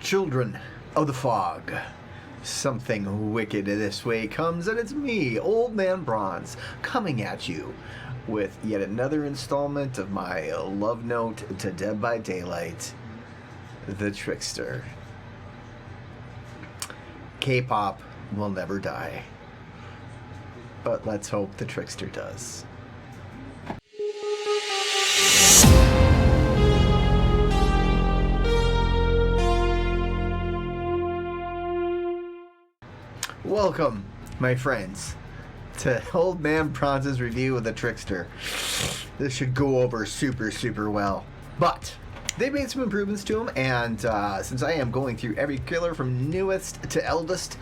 Children of the fog. Something wicked this way comes, and it's me, OldManBronze, coming at you with yet another installment of my love note to Dead by Daylight, the Trickster. K-pop will never die, but let's hope the Trickster does. Welcome, my friends, to OldManBronze's review of the Trickster. This should go over super well, but they made some improvements to them, and since I am going through every killer from newest to eldest,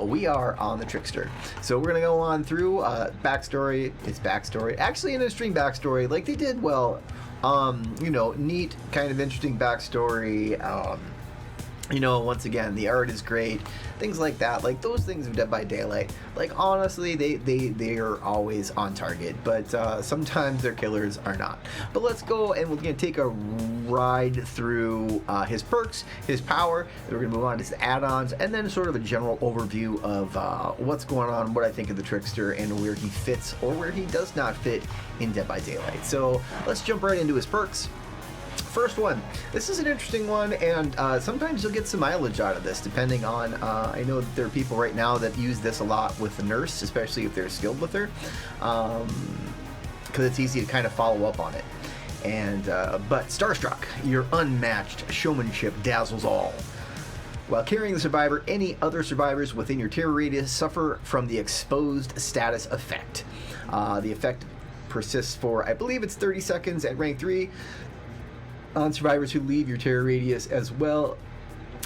we are on the Trickster. So we're gonna go on through backstory. It's backstory, actually an interesting backstory, like they did well. You know, neat, kind of interesting backstory. You know, once again, the art is great, things like that. Like those things of Dead by Daylight, like honestly, they are always on target, but sometimes their killers are not. But let's go, and we're gonna take a ride through his perks, his power. Then we're gonna move on to his add-ons, and then sort of a general overview of what's going on, what I think of the Trickster, and where he fits or where he does not fit in Dead by Daylight. So let's jump right into his perks. First one, this is an interesting one, and sometimes you'll get some mileage out of this depending on, I know that there are people right now that use this a lot with the nurse, especially if they're skilled with her, because it's easy to kind of follow up on it. And but Starstruck, your unmatched showmanship dazzles all. While carrying the survivor, any other survivors within your terror radius suffer from the exposed status effect. The effect persists for, I believe it's 30 seconds at rank 3. On survivors who leave your terror radius, as well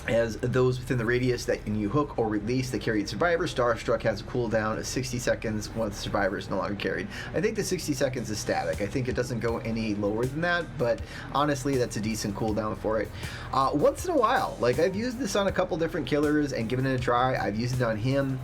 as those within the radius that you hook or release the carried survivor. Starstruck has a cooldown of 60 seconds once the survivor is no longer carried. I think the 60 seconds is static. I think it doesn't go any lower than that, but honestly, that's a decent cooldown for it. Once in a while, like I've used this on a couple different killers and given it a try. I've used it on him.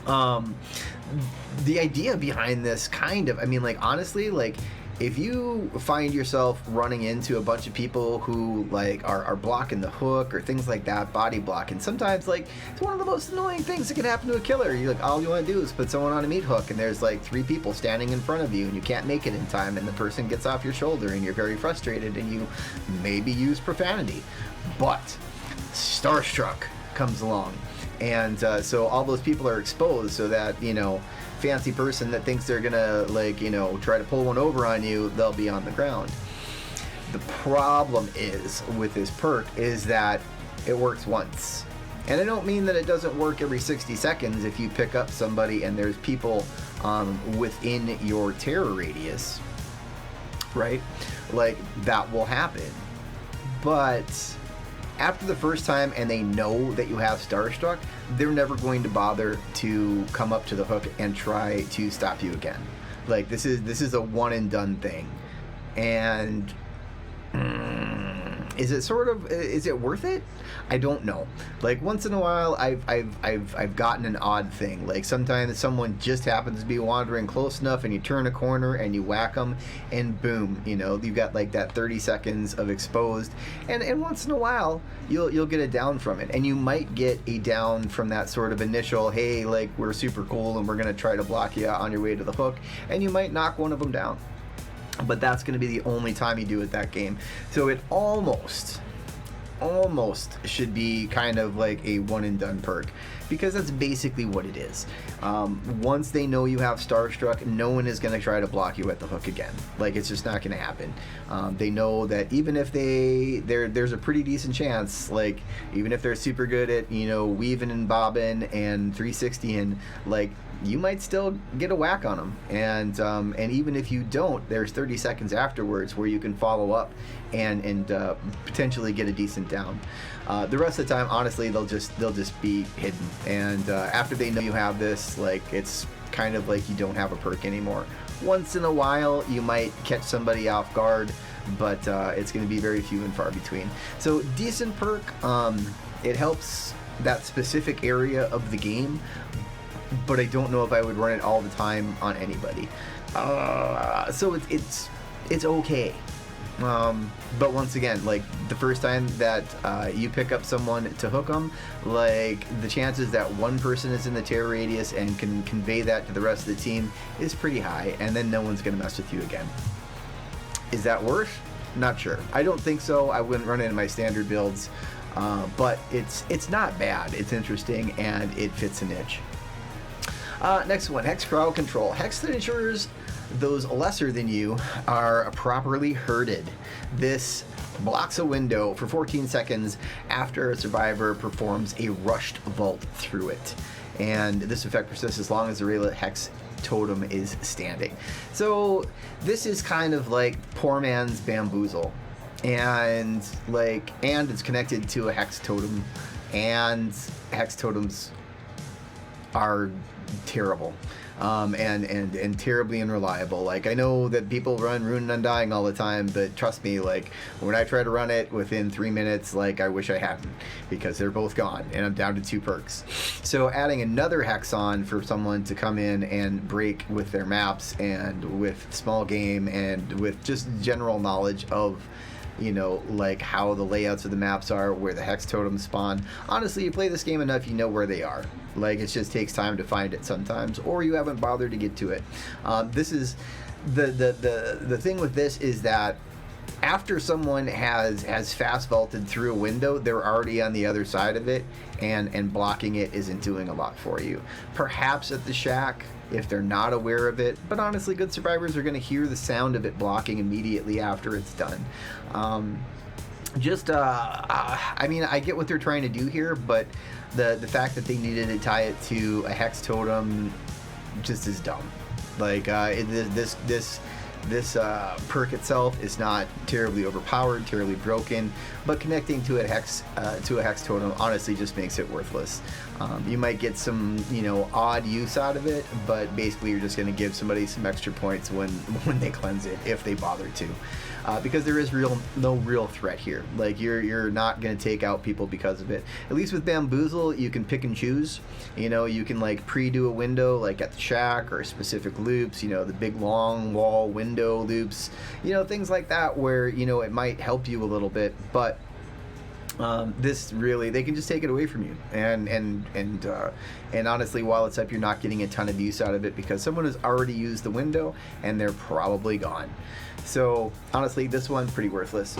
The idea behind this kind of, I mean, like honestly, like if you find yourself running into a bunch of people who like are blocking the hook or things like that, body blocking, sometimes like it's one of the most annoying things that can happen to a killer. You like all you want to do is put someone on a meat hook, and there's like 3 people standing in front of you, and you can't make it in time, and the person gets off your shoulder, and you're very frustrated, and you maybe use profanity. But Starstruck comes along, and so all those people are exposed, so that, you know, fancy person that thinks they're gonna, like, you know, try to pull one over on you, they'll be on the ground. The problem is with this perk is that it works once, and I don't mean that it doesn't work every 60 seconds if you pick up somebody and there's people within your terror radius, right? Like that will happen, but after the first time and they know that you have Starstruck, they're never going to bother to come up to the hook and try to stop you again. Like this is a one and done thing. And is it worth it? I don't know. Like once in a while I've gotten an odd thing. Like sometimes someone just happens to be wandering close enough, and you turn a corner and you whack them, and boom, you know, you've got like that 30 seconds of exposed, and once in a while you'll get a down from it, and you might get a down from that sort of initial, hey, like we're super cool and we're gonna try to block you on your way to the hook, and you might knock one of them down. But that's going to be the only time you do it that game. So it almost should be kind of like a one and done perk, because that's basically what it is. Once they know you have Starstruck, no one is going to try to block you at the hook again. Like it's just not going to happen. They know that even if there's a pretty decent chance, like even if they're super good at, you know, weaving and bobbing and 360ing, like you might still get a whack on them, and even if you don't, there's 30 seconds afterwards where you can follow up and potentially get a decent down. The rest of the time, honestly, they'll just be hidden, and after they know you have this, like it's kind of like you don't have a perk anymore. Once in a while, you might catch somebody off guard, but it's going to be very few and far between. So decent perk. It helps that specific area of the game, but I don't know if I would run it all the time on anybody. So it's okay. But once again, like the first time that you pick up someone to hook them, like the chances that one person is in the terror radius and can convey that to the rest of the team is pretty high, and then no one's going to mess with you again. Is that worse? Not sure. I don't think so. I wouldn't run it in my standard builds, but it's not bad. It's interesting and it fits a niche. Next one, Hex Crowd Control. Hex that ensures those lesser than you are properly herded. This blocks a window for 14 seconds after a survivor performs a rushed vault through it. And this effect persists as long as the Raylet Hex totem is standing. So this is kind of like poor man's bamboozle. And it's connected to a Hex totem, and Hex totems are terrible. And terribly unreliable. Like, I know that people run Rune and Undying all the time, but trust me, like, when I try to run it within 3 minutes, like, I wish I hadn't, because they're both gone, and I'm down to 2 perks. So adding another Hex on for someone to come in and break with their maps, and with small game, and with just general knowledge of, you know, like how the layouts of the maps are, where the Hex totems spawn. Honestly, you play this game enough, you know where they are. Like, it just takes time to find it sometimes, or you haven't bothered to get to it. This is the thing with this is that after someone has fast vaulted through a window, they're already on the other side of it, and blocking it isn't doing a lot for you. Perhaps at the shack, if they're not aware of it, but honestly, good survivors are going to hear the sound of it blocking immediately after it's done. I mean, I get what they're trying to do here, but the fact that they needed to tie it to a Hex totem just is dumb. Like, this perk itself is not terribly overpowered, terribly broken, but connecting to a Hex totem honestly just makes it worthless. You might get some, you know, odd use out of it, but basically you're just going to give somebody some extra points when they cleanse it, if they bother to. Because there is no real threat here. Like, you're not going to take out people because of it. At least with Bamboozle, you can pick and choose. You know, you can like pre-do a window, like at the shack, or specific loops, you know, the big long wall window loops, you know, things like that, where, you know, it might help you a little bit, but this really, they can just take it away from you, and honestly, while it's up, you're not getting a ton of use out of it, because someone has already used the window and they're probably gone. So honestly, this one's pretty worthless.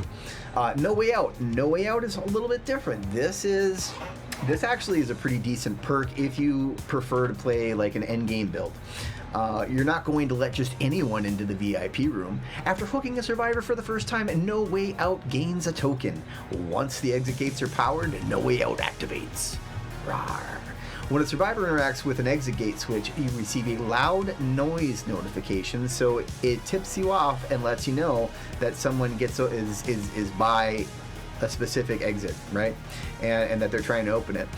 No Way Out. No Way Out is a little bit different. This actually is a pretty decent perk if you prefer to play like an endgame build. You're not going to let just anyone into the VIP room. After hooking a survivor for the first time, No Way Out gains a token. Once the exit gates are powered, No Way Out activates. Rawr. When a survivor interacts with an exit gate switch, you receive a loud noise notification, so it tips you off and lets you know that someone is by a specific exit, right? And that they're trying to open it.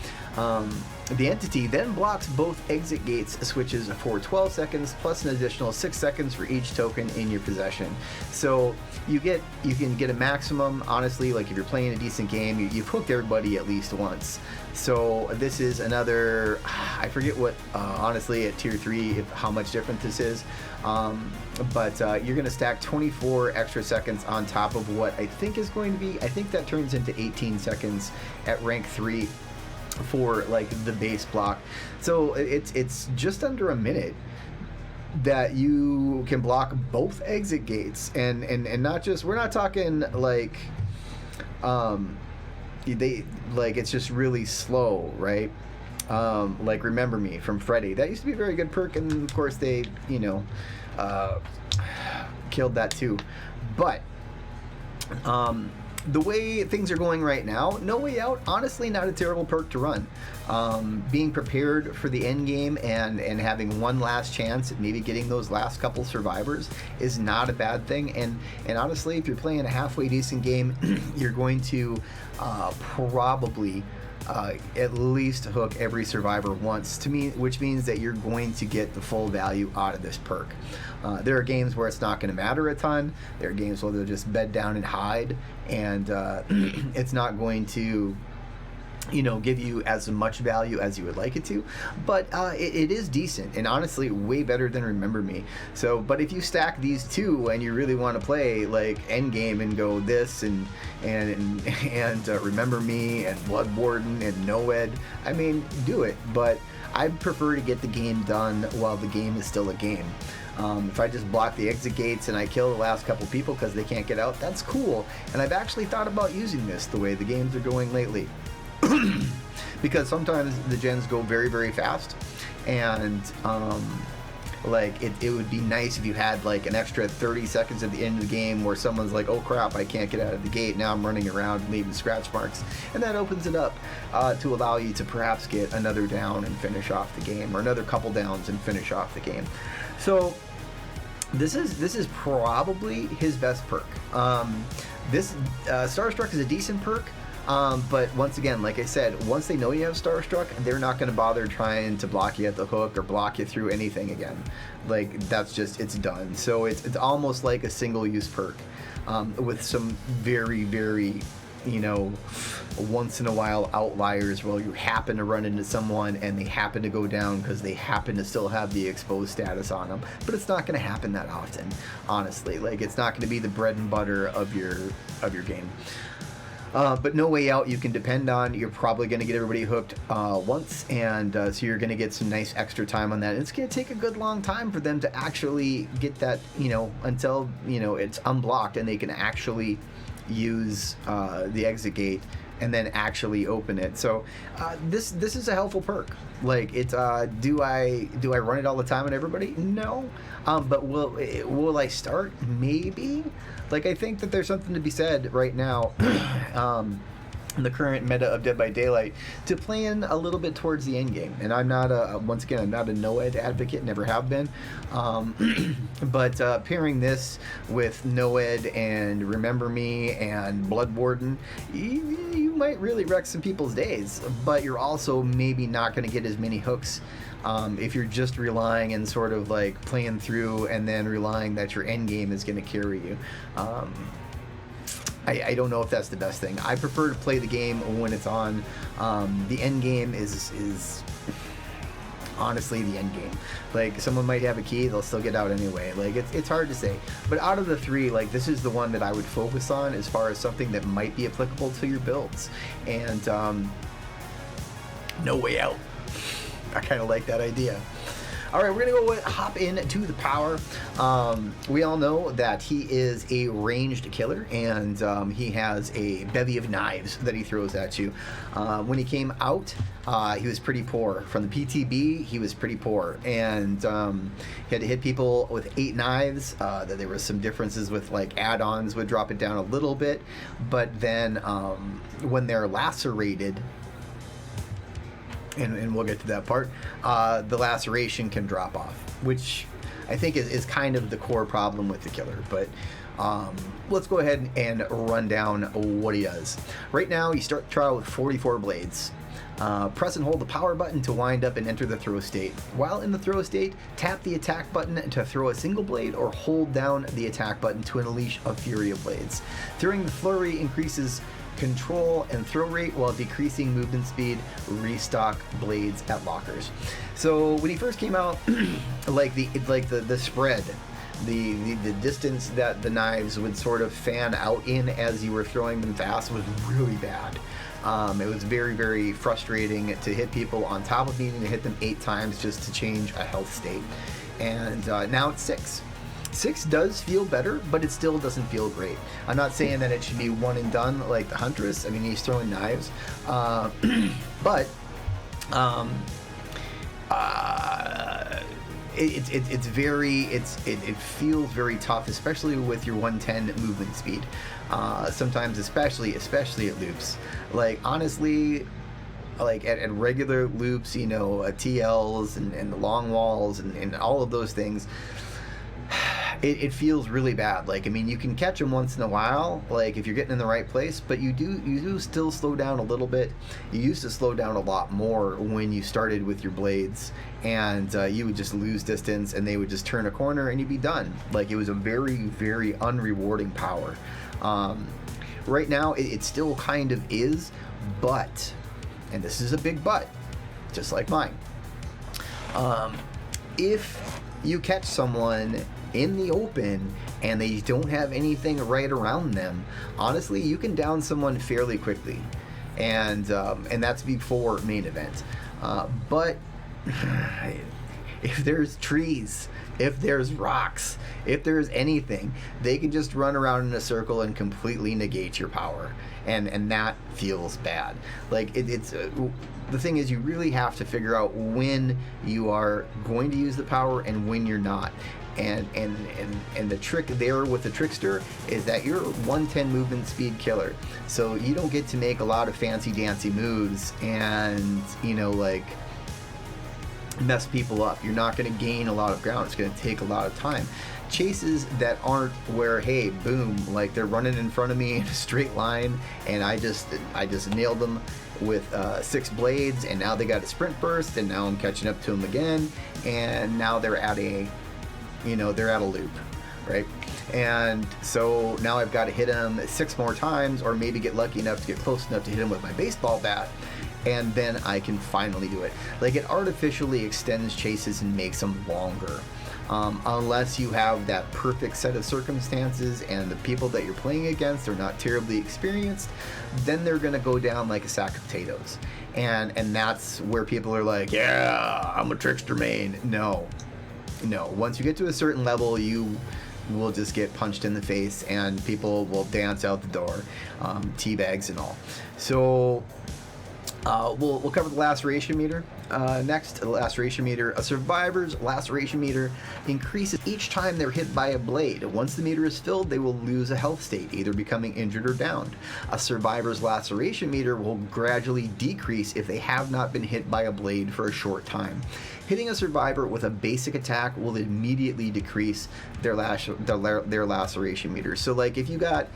The entity then blocks both exit gates switches for 12 seconds plus an additional 6 seconds for each token in your possession. So you can get a maximum, honestly, like if you're playing a decent game, you've hooked everybody at least once. So this is another, I forget what, honestly, at tier 3, how much different this is. But you're going to stack 24 extra seconds on top of what I think is going to be, I think that turns into 18 seconds at rank 3 for like the base block. So it's just under a minute that you can block both exit gates, and not just, we're not talking like it's just really slow, right? Like Remember Me from Freddy, that used to be a very good perk, and of course they, you know, killed that too. But the way things are going right now, No Way Out, honestly, not a terrible perk to run. Being prepared for the end game and having one last chance at maybe getting those last couple survivors is not a bad thing. And honestly, if you're playing a halfway decent game, you're going to probably at least hook every survivor once, which means that you're going to get the full value out of this perk. There are games where it's not going to matter a ton. There are games where they'll just bed down and hide, and it's not going to give you as much value as you would like it to, but it is decent, and honestly way better than Remember Me. So, but if you stack these two and you really want to play like Endgame and go this and Remember Me and Blood Warden and Noed, I mean, do it, but I prefer to get the game done while the game is still a game. If I just block the exit gates and I kill the last couple people because they can't get out, that's cool, and I've actually thought about using this the way the games are going lately. Because sometimes the gens go very, very fast, and like it would be nice if you had like an extra 30 seconds at the end of the game where someone's like, oh crap, I can't get out of the gate, now I'm running around and leaving scratch marks, and that opens it up to allow you to perhaps get another down and finish off the game, or another couple downs and finish off the game. So this is probably his best perk. This Starstruck is a decent perk. But once again, like I said, once they know you have Starstruck, they're not going to bother trying to block you at the hook or block you through anything again. Like, that's just, it's done. So it's almost like a single-use perk, with some very, very, once in a while outliers where you happen to run into someone and they happen to go down because they happen to still have the exposed status on them. But it's not going to happen that often, honestly. Like, it's not going to be the bread and butter of your game. But No Way Out you can depend on. You're probably going to get everybody hooked once, and so you're going to get some nice extra time on that. And it's going to take a good long time for them to actually get that, until, it's unblocked and they can actually use the exit gate and then actually open it. So this is a helpful perk. Like, it's do I run it all the time on everybody? No. But will I start? Maybe. Like, I think that there's something to be said right now, in the current meta of Dead by Daylight, to plan a little bit towards the end game. And I'm not once again, I'm not a Noed advocate, never have been. But pairing this with Noed and Remember Me and Blood Warden, you might really wreck some people's days. But you're also maybe not going to get as many hooks if you're just relying and sort of like playing through and then relying that your end game is going to carry you. I don't know if that's the best thing. I prefer to play the game when it's on. The end game is honestly the end game. Like, someone might have a key, they'll still get out anyway. Like, it's hard to say. But out of the three, like, this is the one that I would focus on as far as something that might be applicable to your builds. And No Way Out. I kind of like that idea. All right, we're going to hop into the power. We all know that he is a ranged killer, and he has a bevy of knives that he throws at you. When he came out, he was pretty poor. From the PTB, he was pretty poor, and he had to hit people with 8 knives. There were some differences with, like, add-ons would drop it down a little bit, but then when they're lacerated, and we'll get to that part, the laceration can drop off, which I think is kind of the core problem with the killer. But let's go ahead and run down what he does. Right now, you start the trial with 44 blades. Press and hold the power button to wind up and enter the throw state. While in the throw state, tap the attack button to throw a single blade, or hold down the attack button to unleash a fury of blades. Throwing the flurry increases control and throw rate while decreasing movement speed. Restock blades at lockers. So when he first came out, like the spread, the distance that the knives would sort of fan out in as you were throwing them fast was really bad. It was very, very frustrating to hit people on top of needing to hit them 8 times just to change a health state. And now it's 6. 6 does feel better, but it still doesn't feel great. I'm not saying that it should be one and done like the Huntress. I mean, he's throwing knives, but it feels very tough, especially with your 110 movement speed. Sometimes, especially at loops. Like, honestly, like at regular loops, TLs and the long walls and all of those things, it feels really bad. Like, I mean, you can catch them once in a while, like if you're getting in the right place, but you do still slow down a little bit. You used to slow down a lot more when you started with your blades, and you would just lose distance and they would just turn a corner and you'd be done. Like, it was a very, very unrewarding power. Right now it still kind of is, but and this is a big but, just like mine. If you catch someone in the open and they don't have anything right around them, honestly, you can down someone fairly quickly, and that's before main event. But if there's trees, if there's rocks, if there's anything, they can just run around in a circle and completely negate your power, and that feels bad. Like it's the thing is, you really have to figure out when you are going to use the power and when you're not. And the trick there with the Trickster is that you're a 110 movement speed killer, so you don't get to make a lot of fancy dancy moves and like mess people up. You're not going to gain a lot of ground. It's going to take a lot of time. Chases that aren't where, hey, boom, like they're running in front of me in a straight line and I just nailed them with 6 blades, and now they got a sprint burst, and now I'm catching up to them again, and now they're at a loop, right? And so now I've got to hit them 6 more times, or maybe get lucky enough to get close enough to hit them with my baseball bat, and then I can finally do it. Like, it artificially extends chases and makes them longer. Unless you have that perfect set of circumstances and the people that you're playing against are not terribly experienced, then they're going to go down like a sack of potatoes. And that's where people are like, yeah, I'm a Trickster main. No. Once you get to a certain level, you will just get punched in the face and people will dance out the door, teabags and all. So we'll cover the laceration meter next. The laceration meter. A survivor's laceration meter increases each time they're hit by a blade. Once the meter is filled, they will lose a health state, either becoming injured or downed. A survivor's laceration meter will gradually decrease if they have not been hit by a blade for a short time. Hitting a survivor with a basic attack will immediately decrease their laceration meter. So, like, if you got...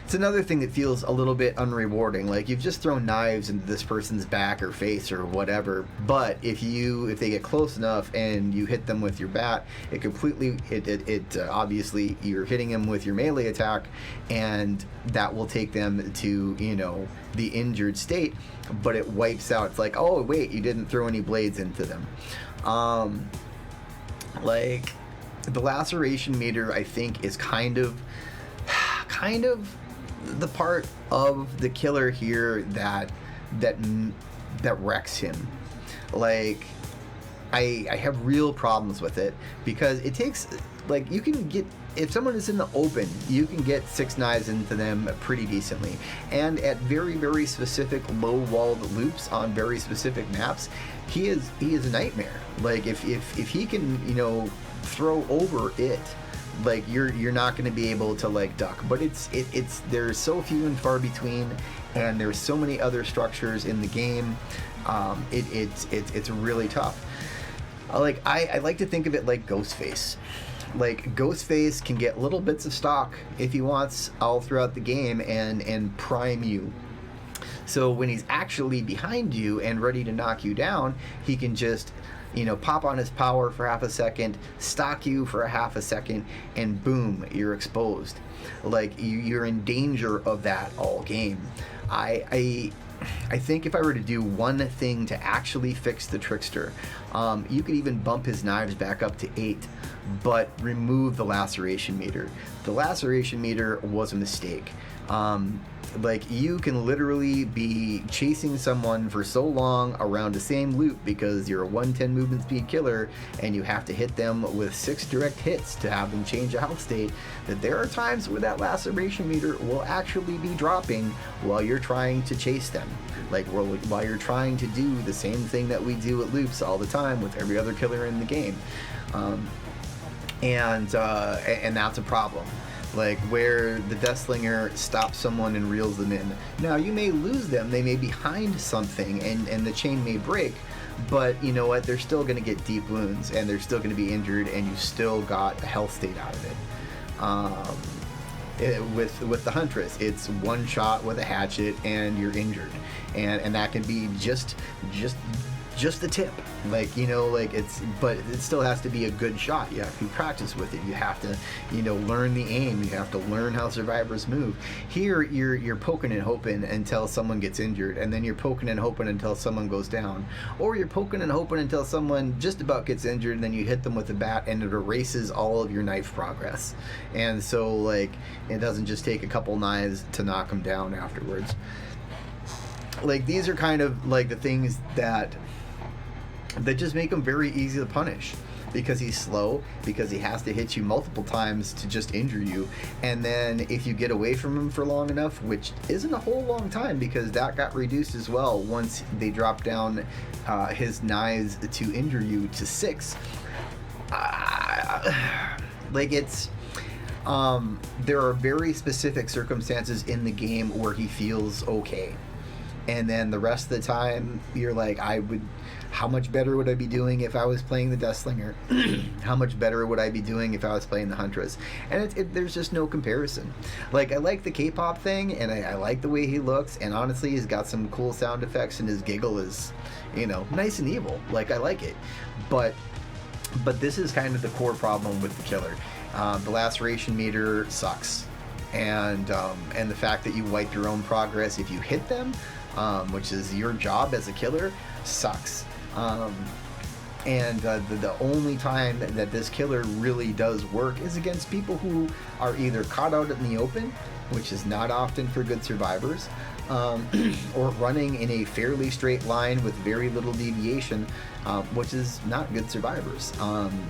It's another thing that feels a little bit unrewarding. Like, you've just thrown knives into this person's back or face or whatever, but if they get close enough and you hit them with your bat, obviously you're hitting them with your melee attack, and that will take them to, the injured state, but it wipes out. It's like, oh wait, you didn't throw any blades into them. Like, the laceration meter, I think, is kind of the part of the killer here that wrecks him. Like, I have real problems with it, because it takes, like, you can get, if someone is in the open, you can get 6 knives into them pretty decently, and at very, very specific low-walled loops on very specific maps, he is a nightmare. Like, if he can throw over it, like, you're not going to be able to, like, duck. But it's there's so few and far between, and there's so many other structures in the game. It's really tough. I like to think of it like Ghostface. Like, Ghostface can get little bits of stock if he wants all throughout the game and prime you. So when he's actually behind you and ready to knock you down, he can just pop on his power for half a second, stalk you for a half a second, and boom, you're exposed. Like, you're in danger of that all game. I think if I were to do one thing to actually fix the Trickster, you could even bump his knives back up to 8, but remove the laceration meter. The laceration meter was a mistake. Like, you can literally be chasing someone for so long around the same loop because you're a 110 movement speed killer and you have to hit them with 6 direct hits to have them change a health state, that there are times where that laceration meter will actually be dropping while you're trying to chase them. Like, while you're trying to do the same thing that we do at loops all the time with every other killer in the game. And that's a problem. Like, where the Deathslinger stops someone and reels them in. Now, you may lose them, they may be behind something, and the chain may break, but you know what, they're still going to get deep wounds, and they're still going to be injured, and you still got a health state out of it. With the Huntress, it's one shot with a hatchet, and you're injured. And that can be just just the tip, like, you know, like but it still has to be a good shot. You have to practice with it. You have to, you know, learn the aim. You have to learn how survivors move. Here, you're poking and hoping until someone gets injured, and then you're poking and hoping until someone goes down, or you're poking and hoping until someone just about gets injured, and then you hit them with a bat, and it erases all of your knife progress. And so, like, it doesn't just take a couple knives to knock them down afterwards. Like, these are kind of like the things that just make him very easy to punish, because he's slow, because he has to hit you multiple times to just injure you. And then if you get away from him for long enough, which isn't a whole long time, because that got reduced as well once they dropped down his knives to injure you to 6. Like, it's there are very specific circumstances in the game where he feels okay, and then the rest of the time you're like, how much better would I be doing if I was playing the Deathslinger? How much better would I be doing if I was playing the Huntress? And there's just no comparison. Like, I like the KPop thing, and I like the way he looks, and honestly, he's got some cool sound effects, and his giggle is, you know, nice and evil. Like, I like it. But this is kind of the core problem with the killer. The laceration meter sucks. And the fact that you wipe your own progress if you hit them, which is your job as a killer, sucks. And the only time that this killer really does work is against people who are either caught out in the open, which is not often for good survivors, or running in a fairly straight line with very little deviation, which is not good survivors.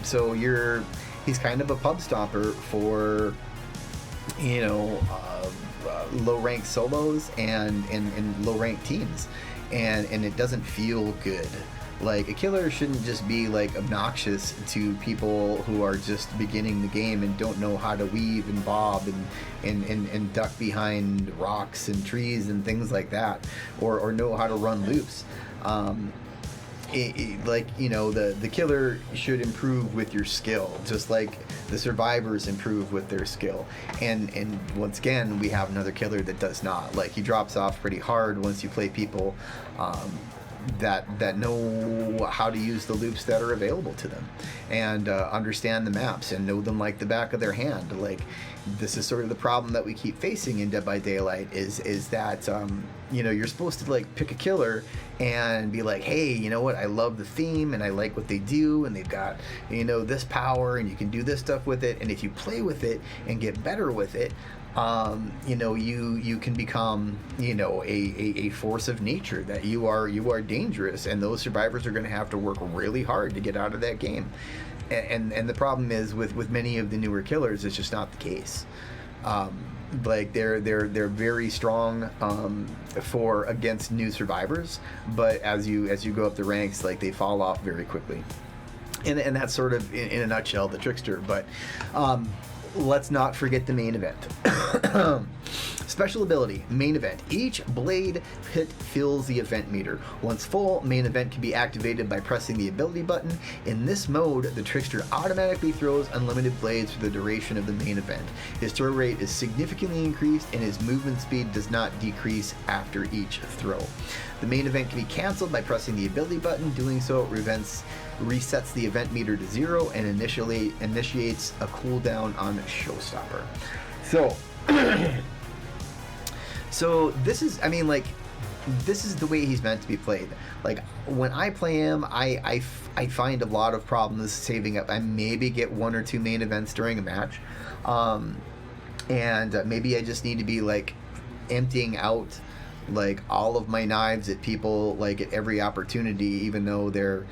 So he's kind of a pub stomper for, you know, low-ranked solos and low-ranked teams, and it doesn't feel good. Like, a killer shouldn't just be like obnoxious to people who are just beginning the game and don't know how to weave and bob and duck behind rocks and trees and things like that, or know how to run loops. Like, you know, the killer should improve with your skill, just like the survivors improve with their skill. And once again, we have another killer that does not. Like, he drops off pretty hard once you play people that know how to use the loops that are available to them, and understand the maps and know them like the back of their hand. Like, this is sort of the problem that we keep facing in Dead by Daylight, is that you know, you're supposed to like pick a killer and be like, hey, you know what, I love the theme and I like what they do, and they've got, you know, this power, and you can do this stuff with it, and if you play with it and get better with it, you know, you can become, you know, a force of nature, that you are dangerous, and those survivors are going to have to work really hard to get out of that game. And the problem is with many of the newer killers, it's just not the case. Like, they're very strong for against new survivors, but as you go up the ranks, like, they fall off very quickly. And that's sort of in a nutshell the Trickster. But let's not forget the main event. Special ability, main event. Each blade hit fills the event meter. Once full, main event can be activated by pressing the ability button. In this mode, the Trickster automatically throws unlimited blades for the duration of the main event. His throw rate is significantly increased, and his movement speed does not decrease after each throw. The main event can be cancelled by pressing the ability button. Doing so resets the event meter to 0 and initiates a cooldown on Showstopper. So this is, I mean, like, this is the way he's meant to be played. Like, when I play him, I find a lot of problems saving up. I maybe get 1 or 2 main events during a match, and maybe I just need to be like emptying out like all of my knives at people, like, at every opportunity, even though they're,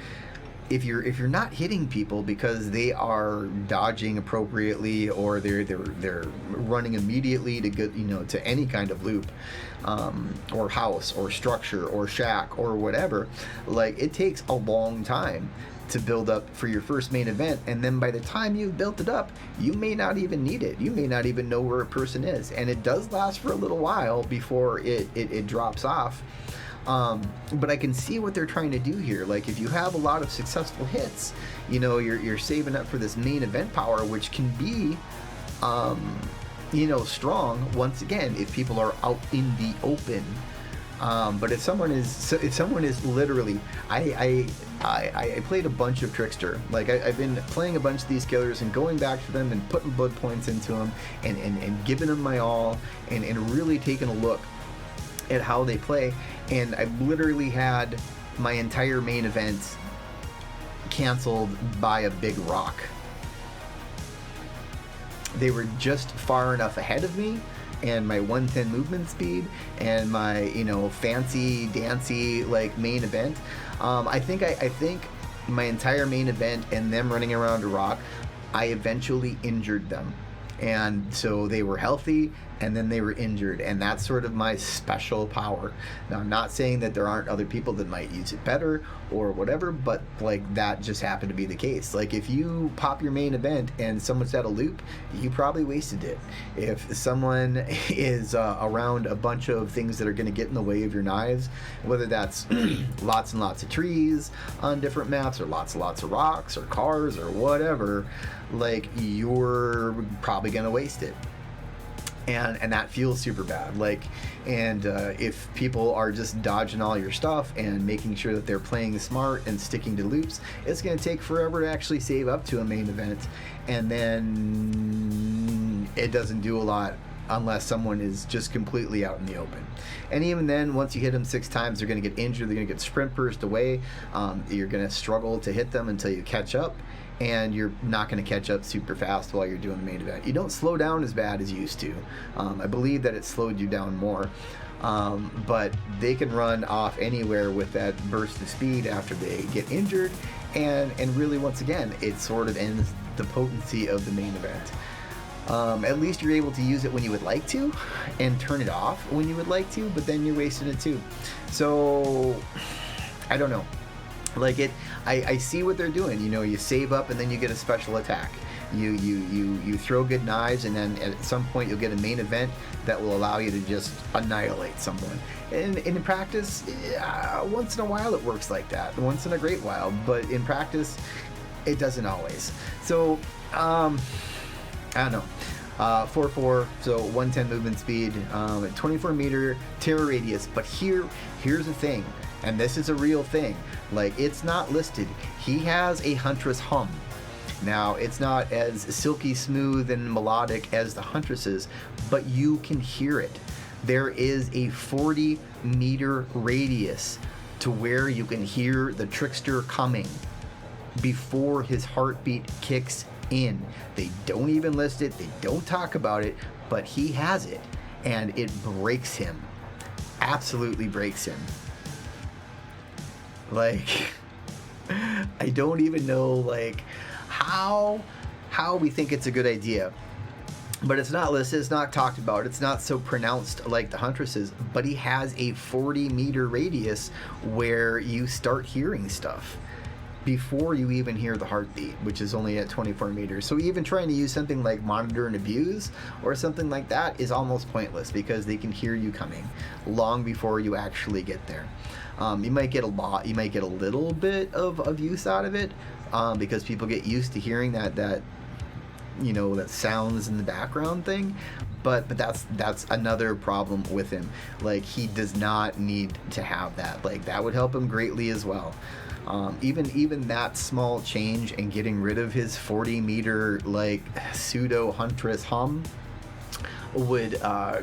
if you're not hitting people because they are dodging appropriately, or they're running immediately to get, you know, to any kind of loop, or house or structure or shack or whatever, like, it takes a long time to build up for your first main event, and then by the time you've built it up, you may not even need it. You may not even know where a person is, and it does last for a little while before it drops off. But I can see what they're trying to do here. Like, if you have a lot of successful hits, you know, you're saving up for this main event power, which can be, you know, strong once again if people are out in the open. But if someone is literally, I played a bunch of Trickster. Like I've been playing a bunch of these killers and going back to them and putting blood points into them and giving them my all and really taking a look at how they play. And I've literally had my entire main event canceled by a big rock. They were just far enough ahead of me, and my 110 movement speed and my, you know, fancy dancy like main event. I think my entire main event and them running around a rock, I eventually injured them. And so they were healthy and then they were injured, and that's sort of my special power. Now, I'm not saying that there aren't other people that might use it better or whatever, but like that just happened to be the case. Like if you pop your main event and someone's at a loop, you probably wasted it. If someone is around a bunch of things that are going to get in the way of your knives, whether that's lots and lots of trees on different maps or lots and lots of rocks or cars or whatever, like you're probably going to waste it. And that feels super bad. Like, and if people are just dodging all your stuff and making sure that they're playing smart and sticking to loops, it's going to take forever to actually save up to a main event, and then it doesn't do a lot unless someone is just completely out in the open. And even then, once you hit them 6 times, they're going to get injured, they're going to get sprint burst away, you're going to struggle to hit them until you catch up, and you're not going to catch up super fast while you're doing the main event. You don't slow down as bad as you used to. I believe that it slowed you down more. But they can run off anywhere with that burst of speed after they get injured, and really, once again, it sort of ends the potency of the main event. At least you're able to use it when you would like to and turn it off when you would like to, but then you're wasting it too. So I don't know. Like I see what they're doing. You know, you save up and then you get a special attack. You throw good knives, and then at some point you'll get a main event that will allow you to just annihilate someone. And in practice, once in a while it works like that. Once in a great while, but in practice, it doesn't always. So I don't know. 4-4, so 110 movement speed, 24 meter terror radius. But here's the thing, and this is a real thing. Like, it's not listed. He has a Huntress hum. Now, it's not as silky smooth and melodic as the Huntress's, but you can hear it. There is a 40 meter radius to where you can hear the Trickster coming before his heartbeat kicks in. They don't even list it, they don't talk about it, but he has it, and it breaks him. Absolutely breaks him. Like, I don't even know, like, how we think it's a good idea. But it's not listed, it's not talked about, it's not so pronounced like the Huntress's, but he has a 40 meter radius where you start hearing stuff before you even hear the heartbeat, which is only at 24 meters. So even trying to use something like Monitor and Abuse or something like that is almost pointless, because they can hear you coming long before you actually get there. You might get a little bit of use out of it, because people get used to hearing that you know, that sounds in the background thing, but that's another problem with him. Like, he does not need to have that. Like, that would help him greatly as well. Even that small change and getting rid of his 40 meter like pseudo Huntress hum would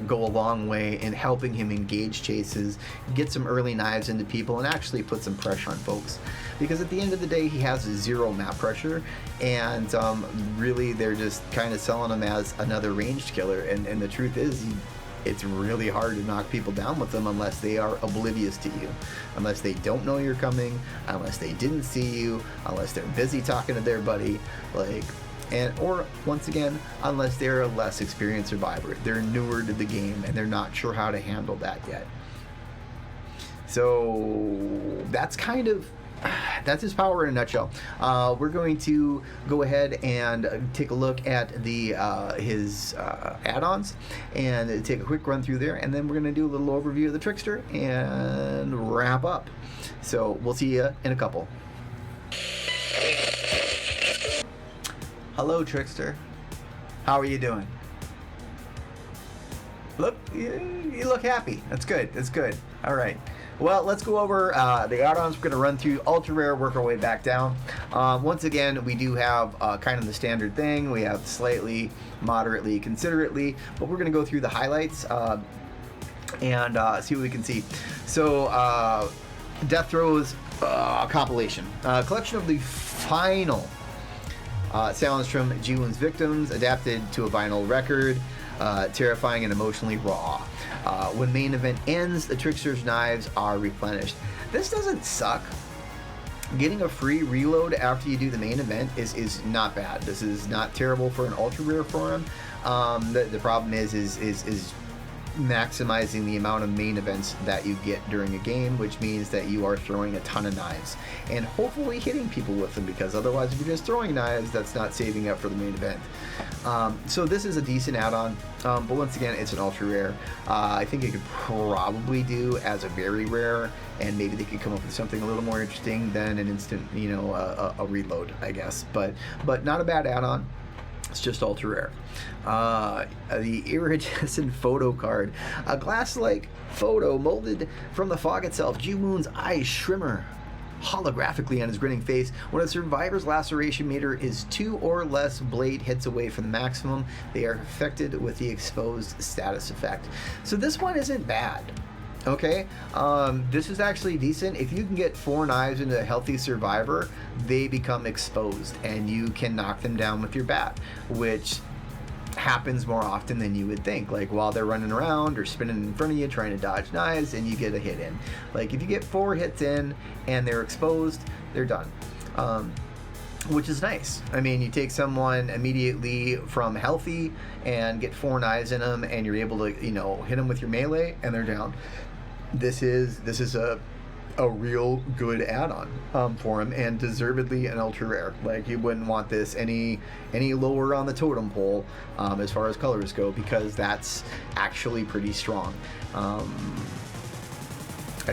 go a long way in helping him engage chases, get some early knives into people, and actually put some pressure on folks. Because at the end of the day, he has 0 map pressure, and really they're just kind of selling him as another ranged killer. And the truth is, it's really hard to knock people down with them unless they are oblivious to you, unless they don't know you're coming, unless they didn't see you, unless they're busy talking to their buddy, like. Or once again, unless they're a less experienced survivor, they're newer to the game and they're not sure how to handle that yet. So that's his power in a nutshell. We're going to go ahead and take a look at his add-ons and take a quick run through there, and then we're going to do a little overview of the Trickster and wrap up. So we'll see you in a couple. Hello, Trickster. How are you doing? Look, you look happy. That's good. That's good. All right. Well, let's go over the add-ons. We're going to run through ultra rare, work our way back down. Once again, we do have kind of the standard thing. We have slightly, moderately, considerately, but we're going to go through the highlights and see what we can see. So, Death Throes compilation, collection of the final sounds from Ji-woon's victims, adapted to a vinyl record. Terrifying and emotionally raw. When main event ends, the Trickster's knives are replenished. This doesn't suck. Getting a free reload after you do the main event is not bad. This is not terrible for an ultra rare for him. The problem is maximizing the amount of main events that you get during a game, which means that you are throwing a ton of knives and hopefully hitting people with them, because otherwise if you're just throwing knives, that's not saving up for the main event. So this is a decent add-on, but once again, it's an ultra rare. I think it could probably do as a very rare, and maybe they could come up with something a little more interesting than an instant, a reload, I guess, but not a bad add-on. It's just ultra rare. The iridescent photo card, a glass-like photo molded from the fog itself. Ji-woon's eyes shimmer holographically on his grinning face. When a survivor's laceration meter is 2 or less blade hits away from the maximum, they are affected with the exposed status effect. So this one isn't bad. Okay, this is actually decent. If you can get 4 knives into a healthy survivor, they become exposed and you can knock them down with your bat, which happens more often than you would think. Like while they're running around or spinning in front of you trying to dodge knives, and you get a hit in. Like if you get 4 hits in and they're exposed, they're done. Which is nice. I mean, you take someone immediately from healthy and get 4 knives in them, and you're able to, hit them with your melee, and they're down. This is a real good add-on for him, and deservedly an ultra rare. Like you wouldn't want this any lower on the totem pole as far as colors go, because that's actually pretty strong. I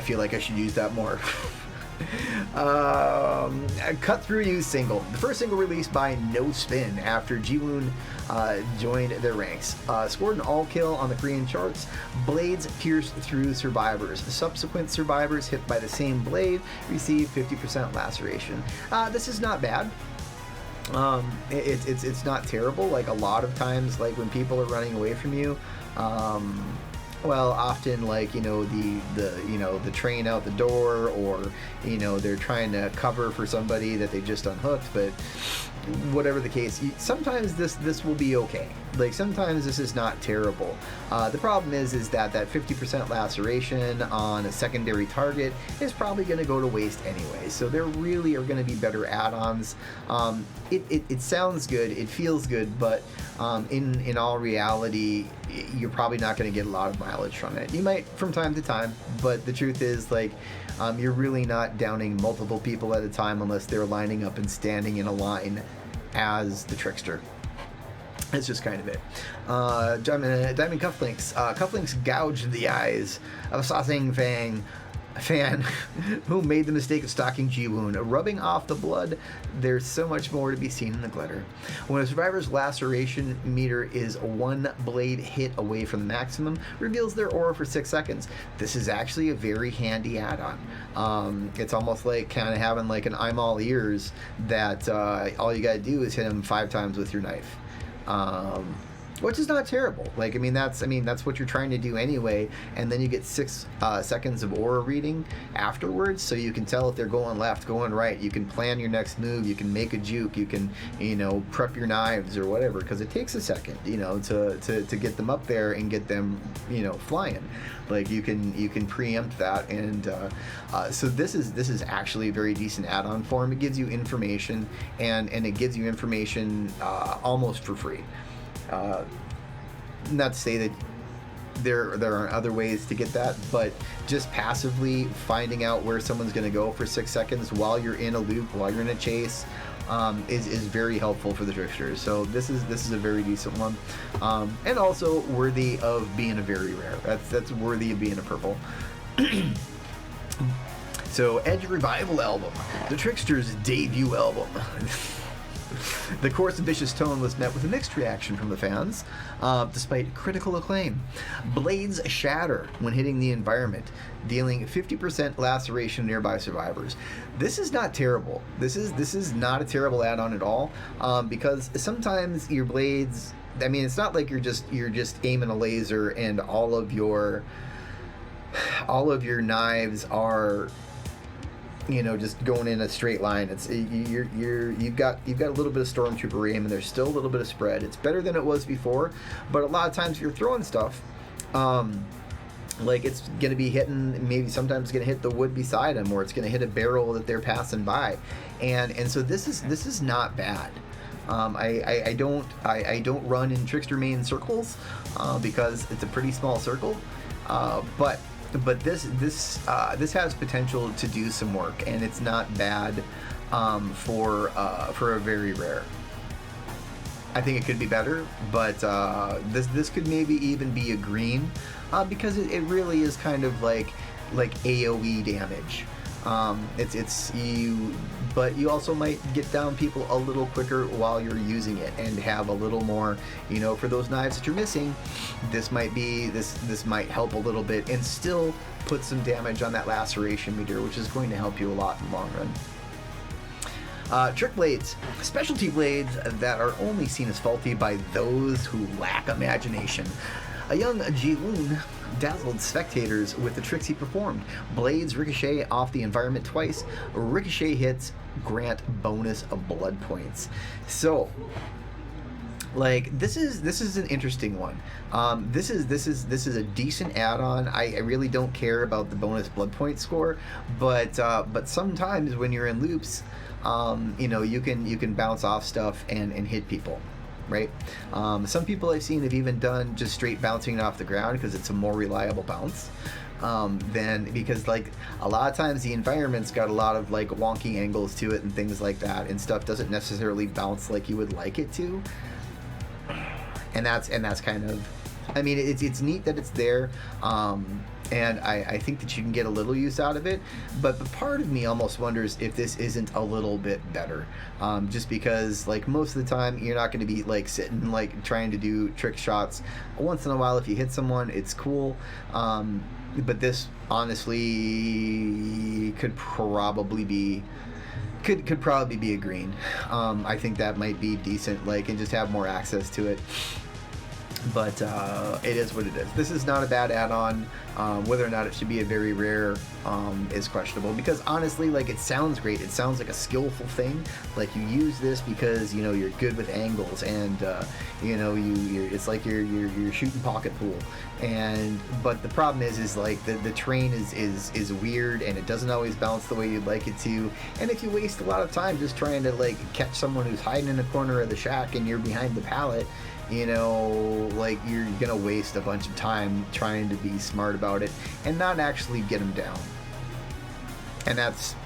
feel like I should use that more. A Cut Through You single, the first single released by No Spin after Ji-woon joined their ranks. Scored an all-kill on the Korean charts. Blades pierced through survivors. The subsequent survivors hit by the same blade receive 50% laceration. This is not bad. It's not terrible. Like a lot of times, like when people are running away from you, well, often like the train out the door, or they're trying to cover for somebody that they just unhooked. But whatever the case, sometimes this will be okay. Like sometimes this is not terrible. The problem is that 50% laceration on a secondary target is probably going to go to waste anyway. So there really are going to be better add-ons. It sounds good, it feels good, but in all reality, you're probably not going to get a lot of mileage from it. You might from time to time, but the truth is, like, you're really not downing multiple people at a time unless they're lining up and standing in a line as the Trickster. That's just kind of it. Diamond cufflinks. Cufflinks gouged the eyes of a Sasang fan who made the mistake of stalking Ji-woon. Rubbing off the blood, there's so much more to be seen in the glitter. When a survivor's laceration meter is 1 blade hit away from the maximum, reveals their aura for 6 seconds. This is actually a very handy add-on. It's almost like kind of having like an I'm all ears that all you gotta do is hit him 5 times with your knife. Which is not terrible. Like, that's what you're trying to do anyway, and then you get 6 seconds of aura reading afterwards, so you can tell if they're going left, going right. You can plan your next move, you can make a juke, you can, prep your knives or whatever, because it takes a second, to get them up there and get them, flying. Like, you can preempt that, and so this is actually a very decent add-on for him. It gives you information, and it gives you information almost for free. Not to say that there are other ways to get that, but just passively finding out where someone's going to go for 6 seconds while you're in a loop, while you're in a chase, is very helpful for the Tricksters. So this is a very decent one, and also worthy of being a very rare. That's worthy of being a purple. So, Edge Revival album, the Tricksters' debut album. The coarse and vicious tone was met with a mixed reaction from the fans, despite critical acclaim. Blades shatter when hitting the environment, dealing 50% laceration to nearby survivors. This is not terrible. This is not a terrible add-on at all, because sometimes your blades, I mean, it's not like you're just aiming a laser and all of your knives are, you know, just going in a straight line. It's you've got a little bit of stormtrooper aim, and there's still a little bit of spread. It's better than it was before, but a lot of times if you're throwing stuff, like it's gonna be hitting, maybe sometimes it's gonna hit the wood beside them, or it's gonna hit a barrel that they're passing by, and so this is not bad. I don't run in Trickster main circles because it's a pretty small circle, but this has potential to do some work, and it's not bad for a very rare. I think it could be better, but this could maybe even be a green, because it really is kind of like AOE damage. It's you, but you also might get down people a little quicker while you're using it, and have a little more, you know, for those knives that you're missing. This might help a little bit, and still put some damage on that laceration meter, which is going to help you a lot in the long run. Trick blades, specialty blades that are only seen as faulty by those who lack imagination. A young Ji-woon dazzled spectators with the tricks he performed. Blades ricochet off the environment twice. Ricochet hits grant bonus of blood points. So, like, this is an interesting one. This is a decent add-on. I really don't care about the bonus blood point score, but sometimes when you're in loops, you know, you can bounce off stuff and hit people. Right? Some people I've seen have even done just straight bouncing it off the ground, because it's a more reliable bounce. Because like a lot of times the environment's got a lot of like wonky angles to it and things like that, and stuff doesn't necessarily bounce like you would like it to. And that's kind of, I mean, it's neat that it's there. And I think that you can get a little use out of it, but part of me almost wonders if this isn't a little bit better, just because like most of the time you're not going to be like sitting like trying to do trick shots. Once in a while, if you hit someone, it's cool, but this honestly could probably be a green. I think that might be decent, like, and just have more access to it. But it is what it is. This is not a bad add-on. Whether or not it should be a very rare is questionable, because honestly, like, it sounds great. It sounds like a skillful thing. Like, you use this because, you know, you're good with angles, and you know, it's like you're shooting pocket pool. But the problem is like the terrain is weird, and it doesn't always bounce the way you'd like it to. And if you waste a lot of time just trying to like catch someone who's hiding in a corner of the shack and you're behind the pallet, you know, like, you're gonna waste a bunch of time trying to be smart about it and not actually get them down. And that's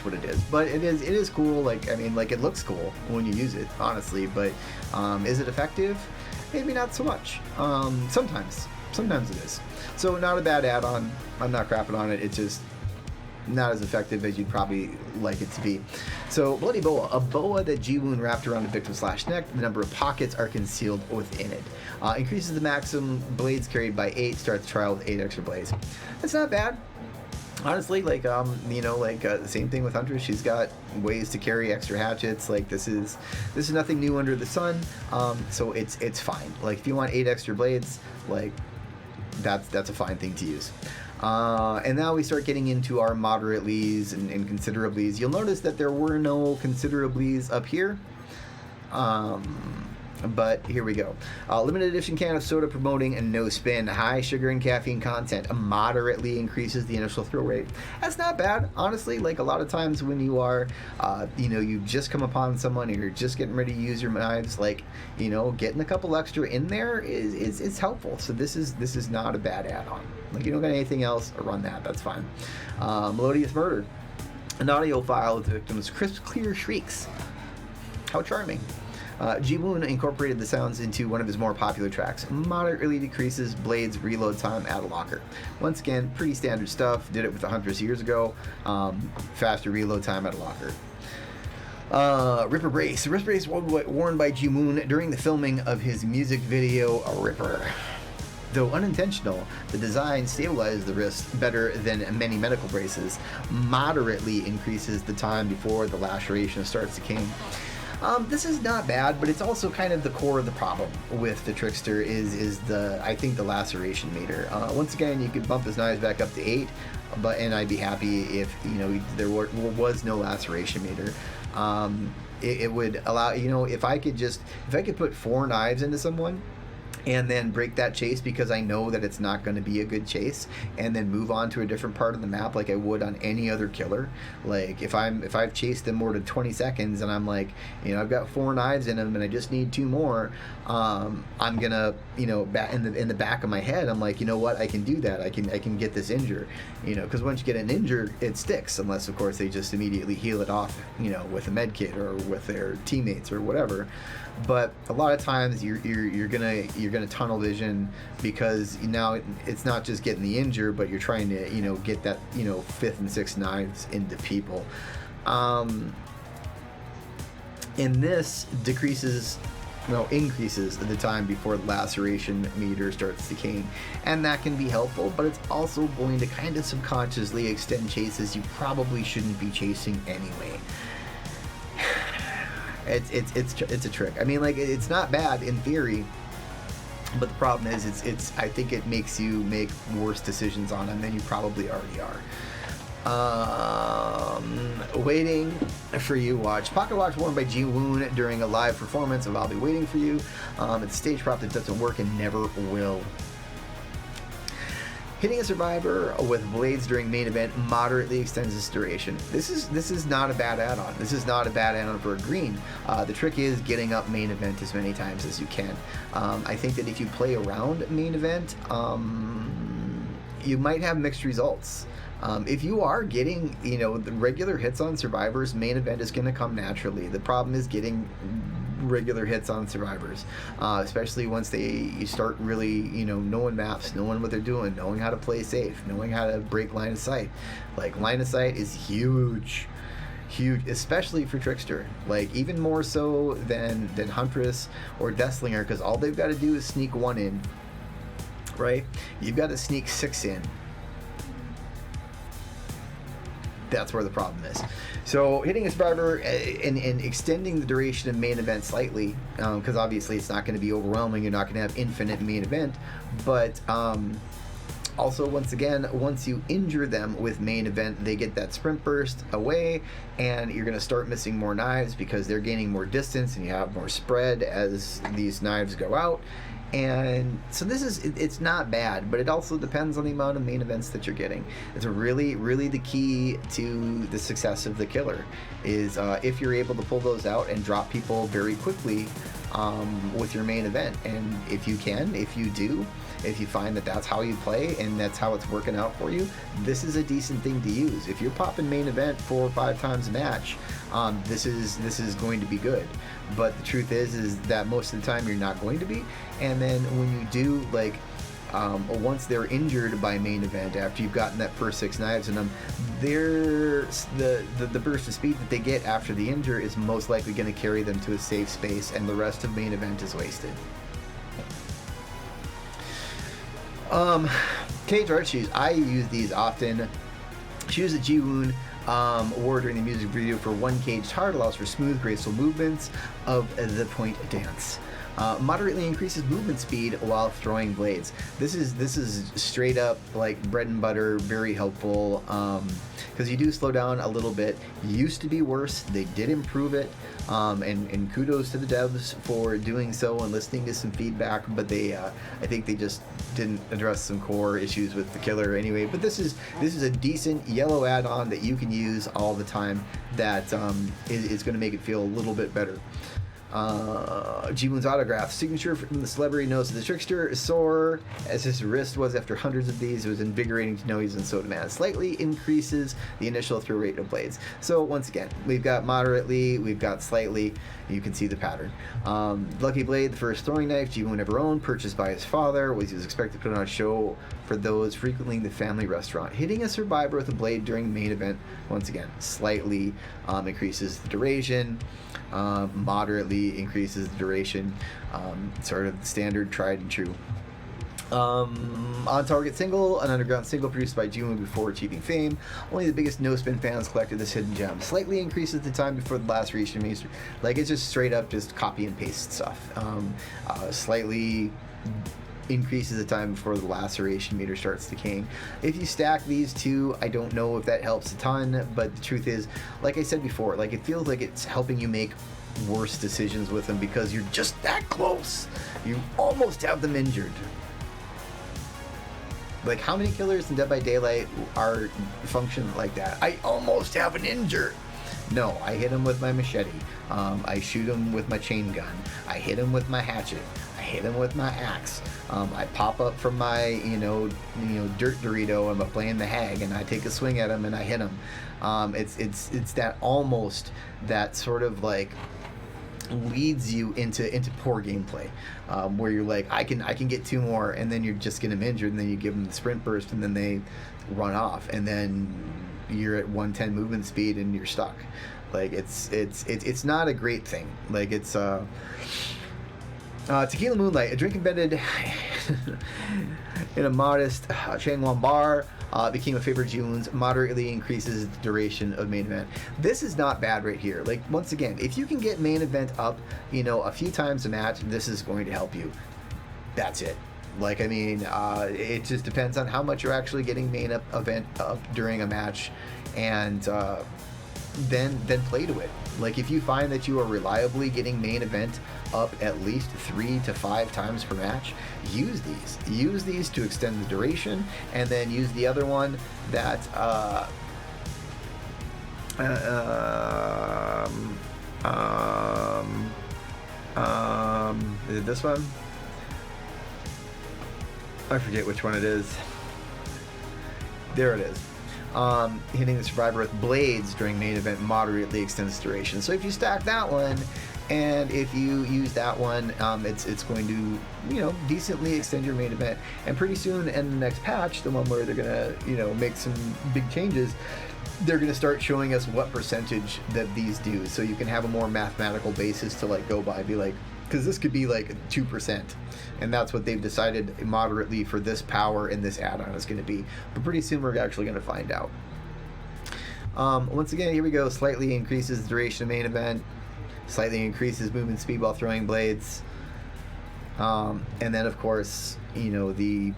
what it is. But it is cool. Like, I mean, like, it looks cool when you use it, honestly. But is it effective? Maybe not so much. Sometimes it is. So not a bad add-on. I'm not crapping on it. It's just not as effective as you'd probably like it to be. So, Bloody Boa, a boa that Ji-woon wrapped around a victim's neck. The number of pockets are concealed within it. Increases the maximum blades carried by 8. Starts the trial with 8 extra blades. That's not bad. Honestly, like, you know, like, the same thing with Huntress. She's got ways to carry extra hatchets. Like, this is nothing new under the sun. So it's fine. Like, if you want 8 extra blades, like, that's a fine thing to use. And now we start getting into our moderatlys and considerablys. You'll notice that there were no considerablys up here. But here we go. Limited edition can of soda promoting a no spin. High sugar and caffeine content moderately increases the initial throw rate. That's not bad, honestly. Like, a lot of times when you are, you know, you've just come upon someone and you're just getting ready to use your knives, like, you know, getting a couple extra in there is helpful. So this is not a bad add-on. Like, you don't got anything else, run that. That's fine. Melodious Murder. An audio file of the victim's crisp, clear shrieks. How charming. Ji-woon incorporated the sounds into one of his more popular tracks. Moderately decreases Blade's reload time at a locker. Once again, pretty standard stuff. Did it with the Huntress years ago. Faster reload time at a locker. Ripper brace. The wrist brace worn by Ji-woon during the filming of his music video Ripper. Though unintentional, the design stabilizes the wrist better than many medical braces, moderately increases the time before the laceration starts to decaying. This is not bad, but it's also kind of the core of the problem with the Trickster is I think the laceration meter. Once again, you could bump his knives back up to 8, and I'd be happy if there was no laceration meter. It would allow, if I could put 4 knives into someone and then break that chase because I know that it's not going to be a good chase, and then move on to a different part of the map like I would on any other killer. Like if I've chased them more than 20 seconds and I'm like, I've got 4 knives in them and I just need 2 more, I'm gonna, in the back of my head, I'm like, what, I can do that. I can get this injured, because once you get an injured, it sticks, unless of course they just immediately heal it off, with a med kit or with their teammates or whatever. But a lot of times you're gonna tunnel vision because now it's not just getting the injured, but you're trying to get that 5th and 6th knives into people. And this increases the time before the laceration meter starts decaying, and that can be helpful, but it's also going to kind of subconsciously extend chases you probably shouldn't be chasing anyway. It's a trick. I mean, like, it's not bad in theory, but the problem is I think it makes you make worse decisions on them than you probably already are. Waiting for You watch. Pocket watch worn by Ji-woon during a live performance of I'll Be Waiting for You. It's a stage prop that doesn't work and never will. Hitting a survivor with blades during main event moderately extends its duration. This is not a bad add-on. This is not a bad add-on for a green. The trick is getting up main event as many times as you can. I think that if you play around main event, you might have mixed results. If you are getting, the regular hits on survivors, main event is going to come naturally. The problem is getting regular hits on survivors, especially once you start really, knowing maps, knowing what they're doing, knowing how to play safe, knowing how to break line of sight. Like, line of sight is huge, especially for Trickster. Like, even more so than Huntress or Deathslinger, because all they've got to do is sneak 1 in, right? You've got to sneak 6 in. That's where the problem is. So hitting a survivor and extending the duration of main event slightly, because obviously it's not going to be overwhelming. You're not going to have infinite main event, but also, once again, once you injure them with main event, they get that sprint burst away, and you're going to start missing more knives because they're gaining more distance and you have more spread as these knives go out. And so it's not bad, but it also depends on the amount of main events that you're getting. It's really, really the key to the success of the killer is if you're able to pull those out and drop people very quickly with your main event. And if you do, if you find that that's how you play and that's how it's working out for you, this is a decent thing to use. If you're popping main event 4 or 5 times a match, this is going to be good. But the truth is that most of the time you're not going to be. And then when you do, like, once they're injured by main event, after you've gotten that first 6 knives in them, the burst of speed that they get after the injure is most likely going to carry them to a safe space, and the rest of main event is wasted. Cage art shoes. I use these often. Shoes that Ji-woon wore during the music video for One Caged Heart allows for smooth, graceful movements of the point dance. Moderately increases movement speed while throwing blades. This is straight up like bread and butter, very helpful, because you do slow down a little bit. Used to be worse. They did improve it, and kudos to the devs for doing so and listening to some feedback, but I think they just didn't address some core issues with the killer anyway. But this is a decent yellow add-on that you can use all the time that is going to make it feel a little bit better. Ji-Woon's autograph. Signature from the celebrity nose of the Trickster is sore, as his wrist was after hundreds of these. It was invigorating to know he's in so demand. Slightly increases the initial throw rate of blades. So once again, we've got moderately, we've got slightly. You can see the pattern. Lucky Blade, the first throwing knife Ji-Woon ever owned, purchased by his father, was he was expected to put on a show for those frequenting the family restaurant. Hitting a survivor with a blade during the main event, once again, slightly increases the duration. Moderately increases the duration, sort of the standard tried and true. On target single, an underground single produced by Ji-Woon before achieving fame. Only the biggest no spin fans collected this hidden gem. Slightly increases the time before the laceration meter. Like, it's just straight up just copy and paste stuff. Slightly increases the time before the laceration meter starts decaying. If you stack these two, I don't know if that helps a ton, but the truth is, like I said before, like, it feels like it's helping you make worse decisions with them because you're just that close. You almost have them injured. Like, how many killers in Dead by Daylight are function like that? I almost have an injured. No, I hit him with my machete. I shoot him with my chain gun. I hit him with my hatchet. I hit him with my axe. I pop up from my, dirt Dorito. I'm playing the hag, and I take a swing at him and I hit him. It's that almost that sort of like leads you into poor gameplay, where you're like, I can get two more, and then you're just getting them injured, and then you give them the sprint burst, and then they run off, and then you're at 110 movement speed and you're stuck. Like, it's not a great thing. Like, it's Tequila Moonlight, a drink embedded in a modest Changwon bar, became a favorite Ji-Woon's, moderately increases the duration of main event. This is not bad right here. Like, once again, if you can get main event up, a few times a match, this is going to help you. That's it. Like, I mean, it just depends on how much you're actually getting main event up during a match, and then play to it. Like, if you find that you are reliably getting main event up at least 3 to 5 times per match, use these to extend the duration, and then use the other one that is it this one? I forget which one it is. There it is. Hitting the survivor with blades during main event moderately extends duration. So if you stack that one, and if you use that one, it's going to, decently extend your main event. And pretty soon, in the next patch, the one where they're gonna, make some big changes, they're gonna start showing us what percentage that these do, so you can have a more mathematical basis to go by. Be like, because this could be like 2%, and that's what they've decided moderately for this power and this add-on is going to be. But pretty soon we're actually going to find out. Once again, here we go. Slightly increases the duration of main event. Slightly increases movement speed while throwing blades. And then, of course, the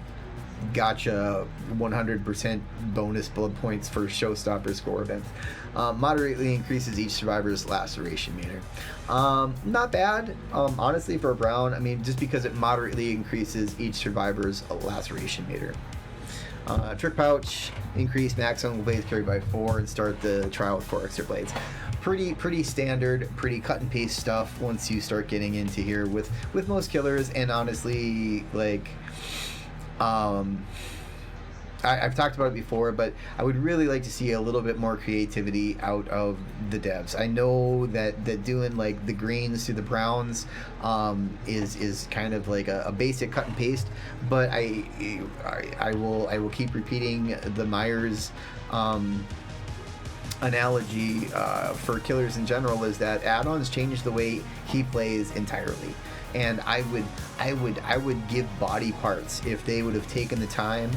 gotcha 100% bonus blood points for showstopper score events. Moderately increases each survivor's laceration meter. Not bad, honestly, for a Brown. I mean, just because it moderately increases each survivor's laceration meter. Trick pouch, increase maximum blades carried by 4, and start the trial with 4 extra blades. Pretty standard, pretty cut and paste stuff once you start getting into here with most killers. And honestly, like, I've talked about it before, but I would really like to see a little bit more creativity out of the devs. I know that doing like the greens to the browns is kind of like a basic cut and paste, but I will keep repeating the Myers analogy for killers in general, is that add-ons change the way he plays entirely. And I would give body parts if they would have taken the time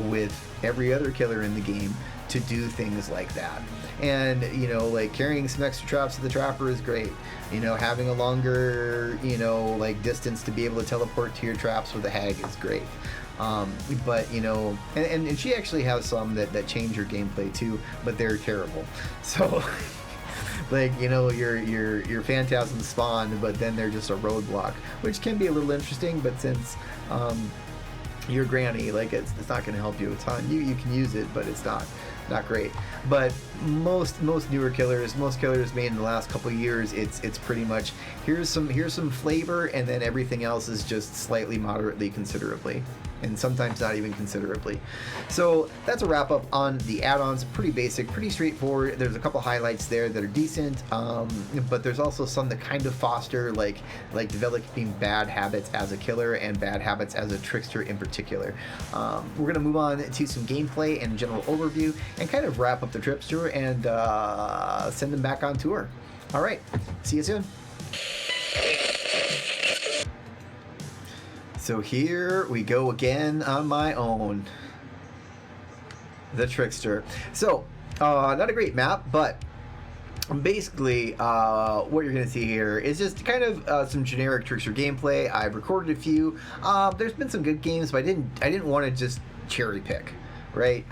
with every other killer in the game to do things like that. And like carrying some extra traps to the trapper is great. Having a longer distance to be able to teleport to your traps with a hag is great. But and she actually has some that change your gameplay too, but they're terrible. So like, your phantasms spawn, but then they're just a roadblock, which can be a little interesting. But since your granny, like, it's not going to help you a ton. You can use it, but it's not not great. But most newer killers, most killers made in the last couple of years, it's pretty much here's some flavor, and then everything else is just slightly, moderately, considerably, and sometimes not even considerably. So that's a wrap up on the add-ons. Pretty basic, pretty straightforward. There's a couple highlights there that are decent, but there's also some that kind of foster like developing bad habits as a killer and bad habits as a trickster in particular. We're gonna move on to some gameplay and general overview, and kind of wrap up the Trickster and send them back on tour. All right, see you soon. So here we go again on my own. The Trickster. So, not a great map, but basically what you're going to see here is just kind of some generic Trickster gameplay. I've recorded a few. There's been some good games, but I didn't want to just cherry pick, right?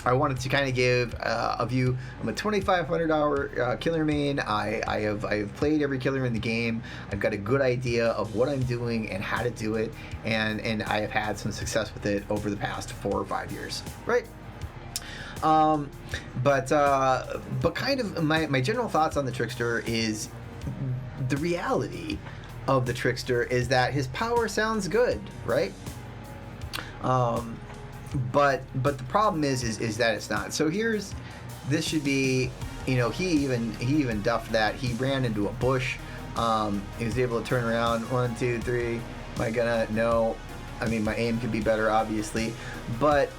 I wanted to kind of give a view. I'm a 2,500 hour killer main. I have played every killer in the game. I've got a good idea of what I'm doing and how to do it, and I have had some success with it over the past 4 or 5 years, right? But kind of my general thoughts on the Trickster is the reality of the Trickster is that his power sounds good, right? But the problem is that it's not. So this should be, he even duffed that. He ran into a bush. He was able to turn around. 1, 2, 3. Am I gonna? No. I mean, my aim could be better, obviously, but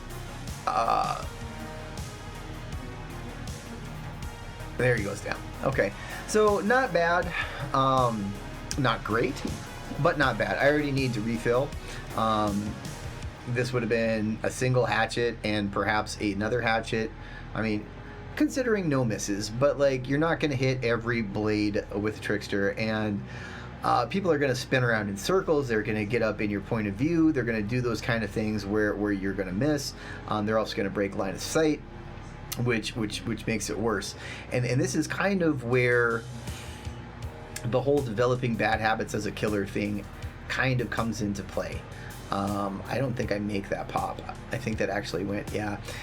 there he goes down. Okay, so not bad, not great, but not bad. I already need to refill. This would have been a single hatchet and perhaps another hatchet. I mean, considering no misses, but like you're not going to hit every blade with Trickster, and people are going to spin around in circles. They're going to get up in your point of view. They're going to do those kind of things where you're going to miss. They're also going to break line of sight, which makes it worse. And this is kind of where the whole developing bad habits as a killer thing kind of comes into play. I don't think I make that pop. I think that actually went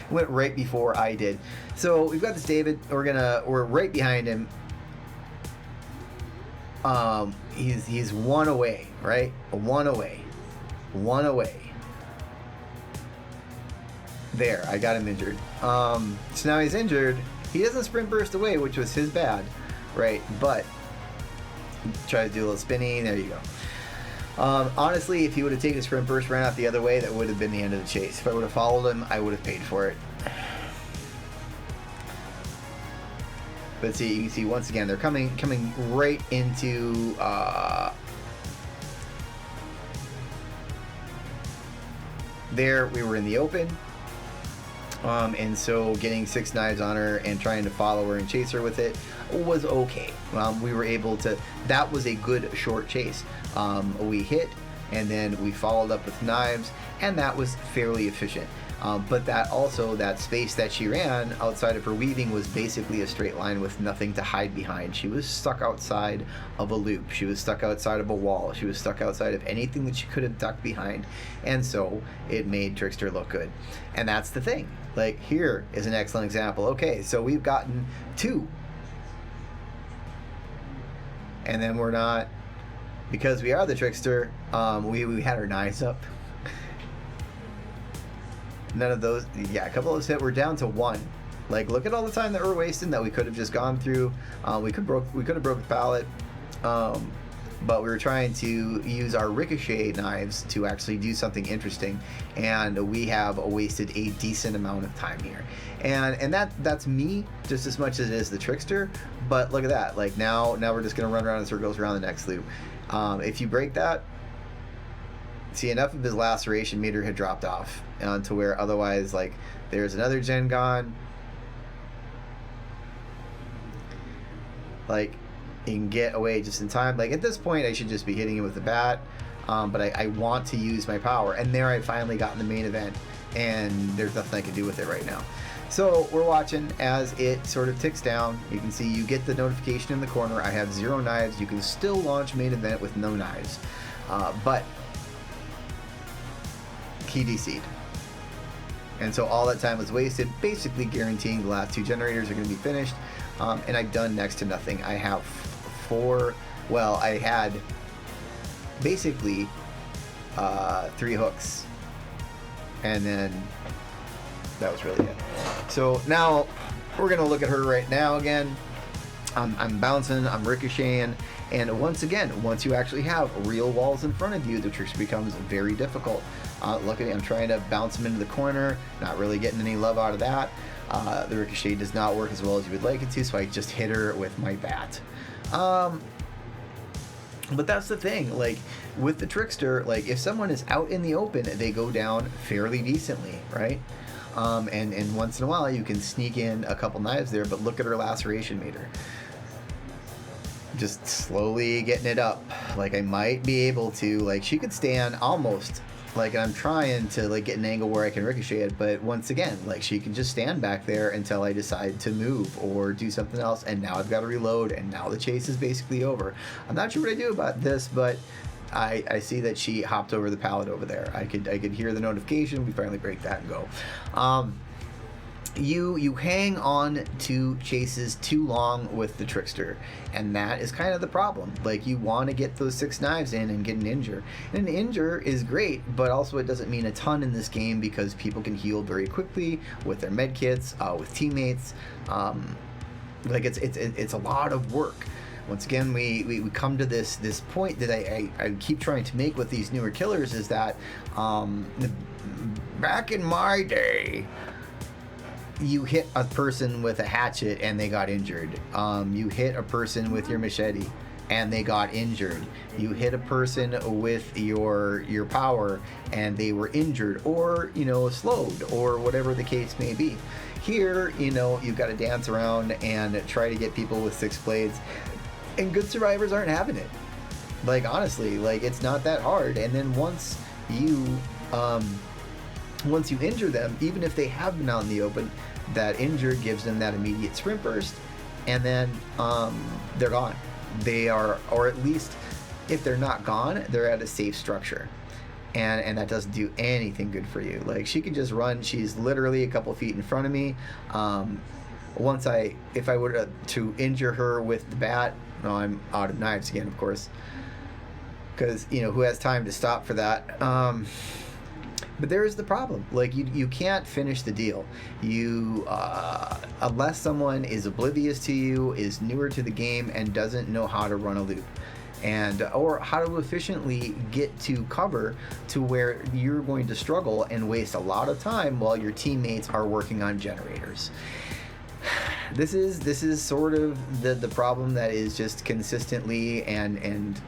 right before I did. So we've got this David. We're right behind him. He's one away, right? One away. There, I got him injured. So now he's injured. He doesn't sprint burst away, which was his bad, right? But try to do a little spinning. There you go. Honestly, if he would have taken a sprint burst, ran out the other way, that would have been the end of the chase. If I would have followed him, I would have paid for it. But see, you can see once again, they're coming right into there. We were in the open, and so getting 6 knives on her and trying to follow her and chase her with it was okay. We were able to. That was a good short chase. We hit, and then we followed up with knives, and that was fairly efficient. But that space that she ran outside of her weaving was basically a straight line with nothing to hide behind. She was stuck outside of a loop. She was stuck outside of a wall. She was stuck outside of anything that she could have ducked behind. And so it made Trickster look good. And that's the thing. Like, here is an excellent example. Okay, so we've gotten 2. And then we're not, because we are the Trickster, we had our knives up. None of those, a couple of those hit. We're down to 1. Like, look at all the time that we're wasting that we could have just gone through. We could have broke the pallet, but we were trying to use our ricochet knives to actually do something interesting, and we have wasted a decent amount of time here. And that's me just as much as it is the Trickster. But look at that. Like, now we're just gonna run around in circles around the next loop. If you break that, see, enough of his laceration meter had dropped off to where otherwise, like, there's another gen gone. Like, he can get away just in time. Like, at this point, I should just be hitting him with the bat, but I want to use my power. And there I finally got in the main event, and there's nothing I can do with it right now. So we're watching as it sort of ticks down. You can see you get the notification in the corner. I have 0 knives. You can still launch main event with no knives, but he DC'd. And so all that time was wasted, basically guaranteeing the last 2 generators are going to be finished. And I've done next to nothing. I have 4, well, I had basically 3 hooks. And then that was really it. So now we're going to look at her right now again. I'm bouncing, I'm ricocheting, and once again, once you actually have real walls in front of you, the trick becomes very difficult. Luckily, I'm trying to bounce them into the corner, not really getting any love out of that. The ricochet does not work as well as you would like it to, so I just hit her with my bat. But that's the thing, like, with the Trickster, like, if someone is out in the open, they go down fairly decently, right? And once in a while, you can sneak in a couple knives there, but look at her laceration meter. Just slowly getting it up. Like, I might be able to, like, she could stand almost, like, and I'm trying to, like, get an angle where I can ricochet it, but once again, like, she can just stand back there until I decide to move or do something else, and now I've got to reload, and now the chase is basically over. I'm not sure what I do about this, but I see that she hopped over the pallet over there. I could hear the notification. We finally break that and go. You hang on to chases too long with the Trickster, and that is kind of the problem. Like, you want to get those 6 knives in and get an injure. And an injure is great, but also it doesn't mean a ton in this game because people can heal very quickly with their med kits, with teammates. Like, it's a lot of work. Once again, we come to this point that I keep trying to make with these newer killers, is that back in my day, you hit a person with a hatchet and they got injured. You hit a person with your machete and they got injured. You hit a person with your power and they were injured, or, you know, slowed, or whatever the case may be. Here, you know, you've got to dance around and try to get people with 6 blades, and good survivors aren't having it. Like, honestly, like, it's not that hard. And then once you injure them, even if they have been out in the open, that injure gives them that immediate sprint burst, and then they're gone. They are, or at least if they're not gone, they're at a safe structure, and that doesn't do anything good for you. Like, she can just run. She's literally a couple feet in front of me. If I were to injure her with the bat, no, I'm out of knives again, of course, because, you know, who has time to stop for that? But there's the problem. Like, you can't finish the deal. Unless someone is oblivious to you, is newer to the game, and doesn't know how to run a loop, or how to efficiently get to cover to where you're going to struggle and waste a lot of time while your teammates are working on generators. This is sort of the problem that is just consistently and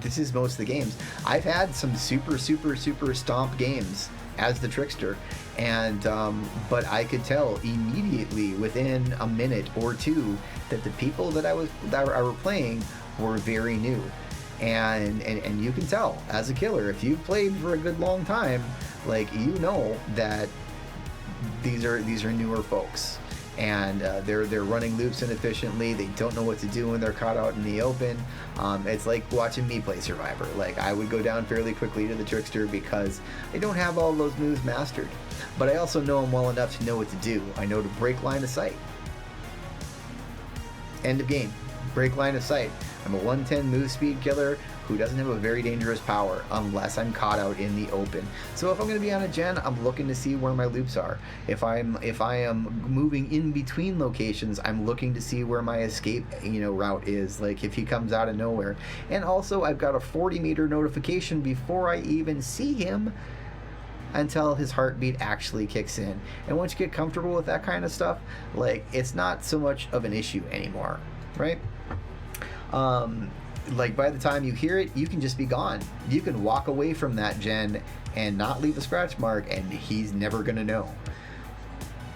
this is most of the games. I've had some super stomp games as the Trickster, and but I could tell immediately within a minute or 2 that the people that I were playing were very new, and you can tell as a killer, if you've played for a good long time, like, you know that these are newer folks, and they're running loops inefficiently. They don't know what to do when they're caught out in the open. It's like watching me play Survivor. Like, I would go down fairly quickly to the Trickster because I don't have all those moves mastered, but I also know them well enough to know what to do. I know to break line of sight. End of game. Break line of sight. I'm a 110 move speed killer who doesn't have a very dangerous power unless I'm caught out in the open. So if I'm going to be on a gen, I'm looking to see where my loops are. If I am moving in between locations, I'm looking to see where my escape, you know, route is, like if he comes out of nowhere. And also, I've got a 40-meter notification before I even see him until his heartbeat actually kicks in. And once you get comfortable with that kind of stuff, like, it's not so much of an issue anymore, right? Like, by the time you hear it, you can just be gone. You can walk away from that gen and not leave a scratch mark, and he's never gonna know.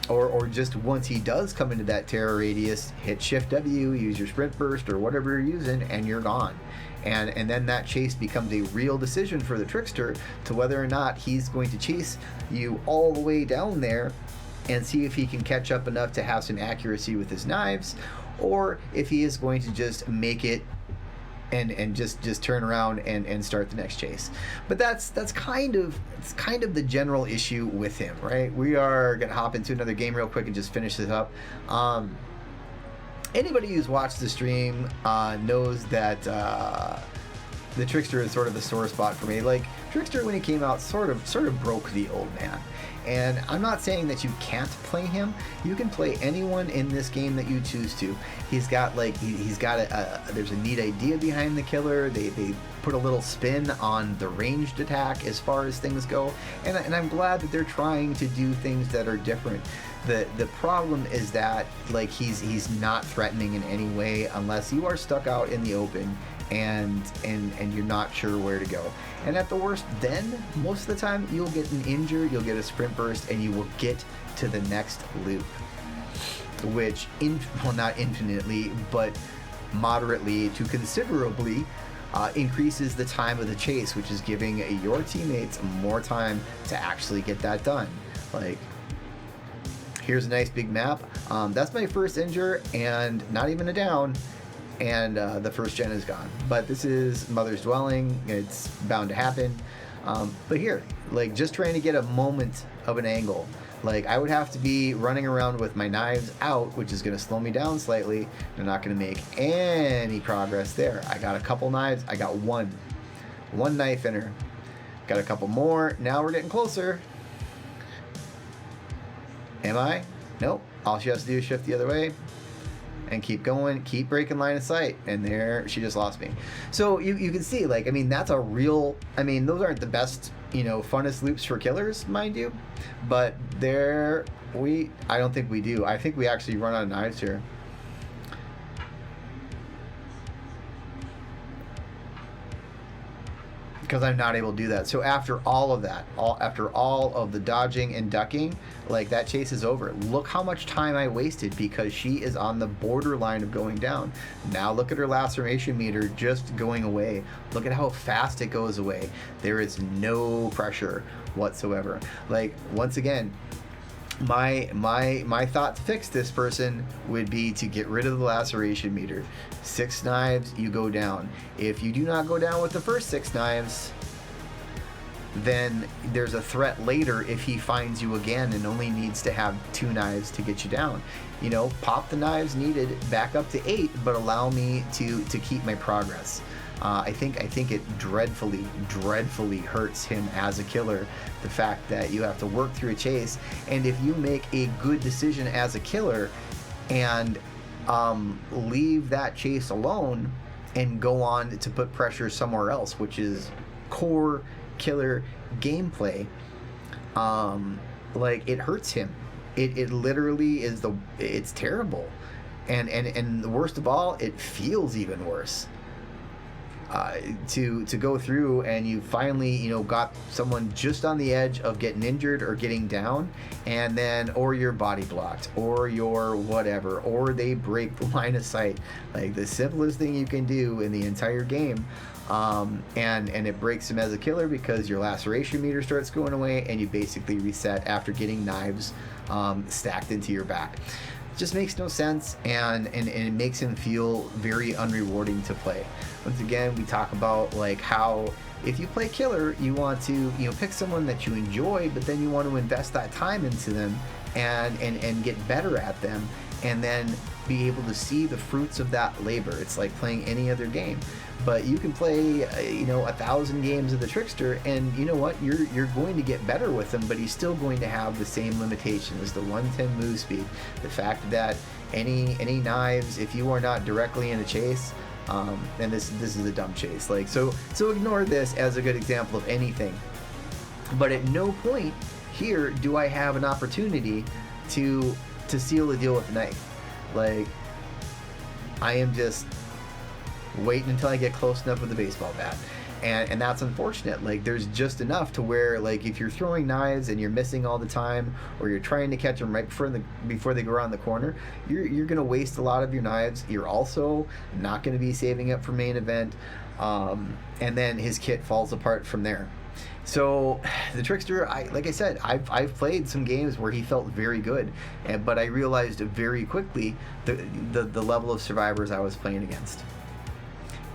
Or just once he does come into that terror radius, hit Shift W, use your sprint burst or whatever you're using, and you're gone. And then that chase becomes a real decision for the Trickster to whether or not he's going to chase you all the way down there and see if he can catch up enough to have some accuracy with his knives, or if he is going to just make it and just turn around and start the next chase. But that's kind of the general issue with him, right? We are gonna hop into another game real quick and just finish this up. Anybody who's watched the stream knows that the Trickster is sort of the sore spot for me. Like, Trickster, when he came out, sort of broke the old man. And I'm not saying that you can't play him. You can play anyone in this game that you choose to. He's got like he's got there's a neat idea behind the killer. They put a little spin on the ranged attack as far as things go, and I'm glad that they're trying to do things that are different. The problem is that like he's not threatening in any way unless you are stuck out in the open and you're not sure where to go. And at the worst, then most of the time you'll get an injure, you'll get a sprint burst, and you will get to the next loop, which well, not infinitely, but moderately to considerably increases the time of the chase, which is giving your teammates more time to actually get that done. Like, here's a nice big map. That's my first injure, and not even a down. And the first gen is gone. But this is Mother's Dwelling. It's bound to happen. But here, like, just trying to get a moment of an angle. Like, I would have to be running around with my knives out, which is going to slow me down slightly. I'm not going to make any progress there. I got a couple knives. I got one knife in her. Got a couple more. Now we're getting closer. Am I? Nope. All she has to do is shift the other way and keep going, keep breaking line of sight, and there she just lost me. So you can see, like, I mean, that's a real, I mean, those aren't the best, you know, funnest loops for killers, mind you, but I don't think we do. I think we actually run out of knives here. Because I'm not able to do that. So after all of that, after all of the dodging and ducking, like, that chase is over. Look how much time I wasted because she is on the borderline of going down. Now look at her laceration meter just going away. Look at how fast it goes away. There is no pressure whatsoever. Like, once again, my thought to fix this person would be to get rid of the laceration meter. 6 knives, you go down. If you do not go down with the first 6 knives, then there's a threat later if he finds you again and only needs to have 2 knives to get you down. You know, pop the knives needed back up to 8, but allow me to keep my progress. I think it dreadfully hurts him as a killer, the fact that you have to work through a chase, and if you make a good decision as a killer and leave that chase alone and go on to put pressure somewhere else, which is core killer gameplay, like, it hurts him. It literally is it's terrible, and the worst of all, it feels even worse. To go through and you finally, you know, got someone just on the edge of getting injured or getting down, and then, or you're body blocked, or you're whatever, or they break the line of sight. Like, the simplest thing you can do in the entire game, and it breaks him as a killer because your laceration meter starts going away and you basically reset after getting knives stacked into your back. Just makes no sense, and it makes him feel very unrewarding to play. Once again, we talk about, like, how if you play killer, you want to, you know, pick someone that you enjoy, but then you want to invest that time into them and get better at them, and then be able to see the fruits of that labor. It's like playing any other game. But you can play, you know, 1,000 games of the Trickster, and you know what? You're going to get better with him, but he's still going to have the same limitations: the 110 move speed, the fact that any knives, if you are not directly in a chase, and this is a dumb chase. Like, so ignore this as a good example of anything. But at no point here do I have an opportunity to seal the deal with the knife. Like, I am just waiting until I get close enough with the baseball bat, and that's unfortunate. Like, there's just enough to where, like, if you're throwing knives and you're missing all the time, or you're trying to catch them right before they go around the corner, you're gonna waste a lot of your knives. You're also not gonna be saving up for main event, and then his kit falls apart from there. So the Trickster, like I said, I've played some games where he felt very good, but I realized very quickly the level of survivors I was playing against.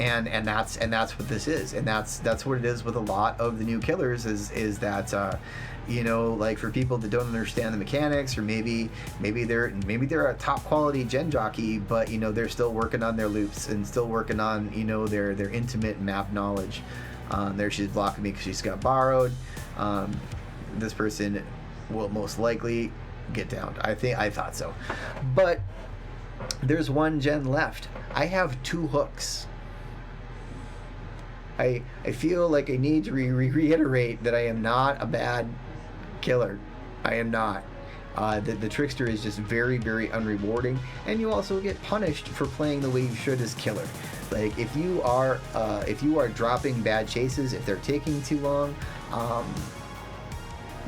and that's what this is, and that's what it is with a lot of the new killers is that you know, like for people that don't understand the mechanics, or maybe they're a top quality gen jockey, but you know they're still working on their loops and still working on, you know, their intimate map knowledge. There she's blocking me because she's got borrowed. This person will most likely get downed. I thought so, but there's one gen left. I have 2 hooks. I feel like I need to reiterate that I am not a bad killer. I am not. The Trickster is just very, very unrewarding, and you also get punished for playing the way you should as killer. Like if you are dropping bad chases, if they're taking too long,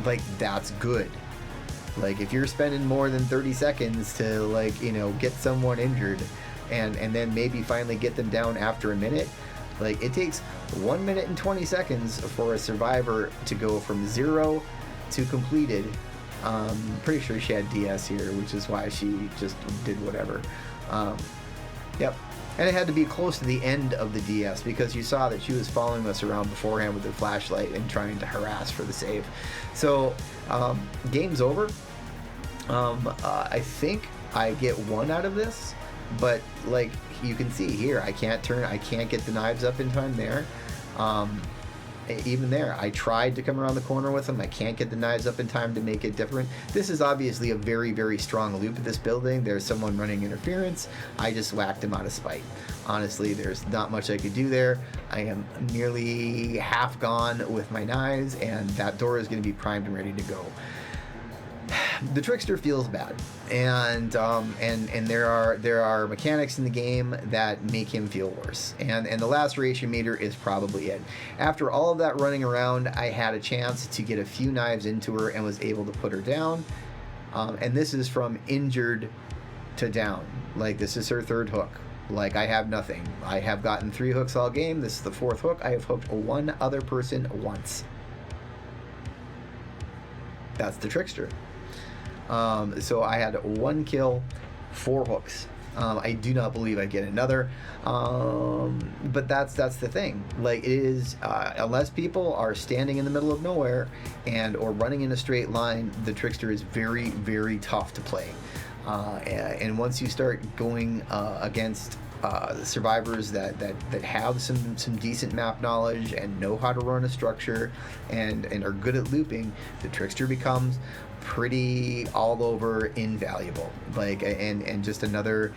like that's good. Like if you're spending more than 30 seconds to, like, you know, get someone injured and then maybe finally get them down after a minute, like it takes 1 minute and 20 seconds for a survivor to go from 0 to completed. Pretty sure she had DS here, which is why she just did whatever. Yep. And it had to be close to the end of the DS because you saw that she was following us around beforehand with her flashlight and trying to harass for the save. So, game's over. I think I get 1 out of this, but like you can see here, I can't get the knives up in time there. Even there, I tried to come around the corner with them. I can't get the knives up in time to make it different. This is obviously a very, very strong loop at this building. There's someone running interference. I just whacked him out of spite. Honestly, there's not much I could do there. I am nearly half gone with my knives, and that door is going to be primed and ready to go. The Trickster feels bad, and there are mechanics in the game that make him feel worse, and the laceration meter is probably it. After all of that running around, I had a chance to get a few knives into her and was able to put her down, and this is from injured to down. Like, this is her 3rd hook. Like, I have nothing. I have gotten 3 hooks all game. This is the 4th hook. I have hooked 1 other person once. That's the Trickster. So I had 1 kill, 4 hooks. I do not believe I get another, but that's the thing. Like, it is, unless people are standing in the middle of nowhere or running in a straight line, the Trickster is very, very tough to play. And once you start going against survivors that have some decent map knowledge and know how to run a structure and are good at looping, the Trickster becomes pretty all over invaluable. Like, and just another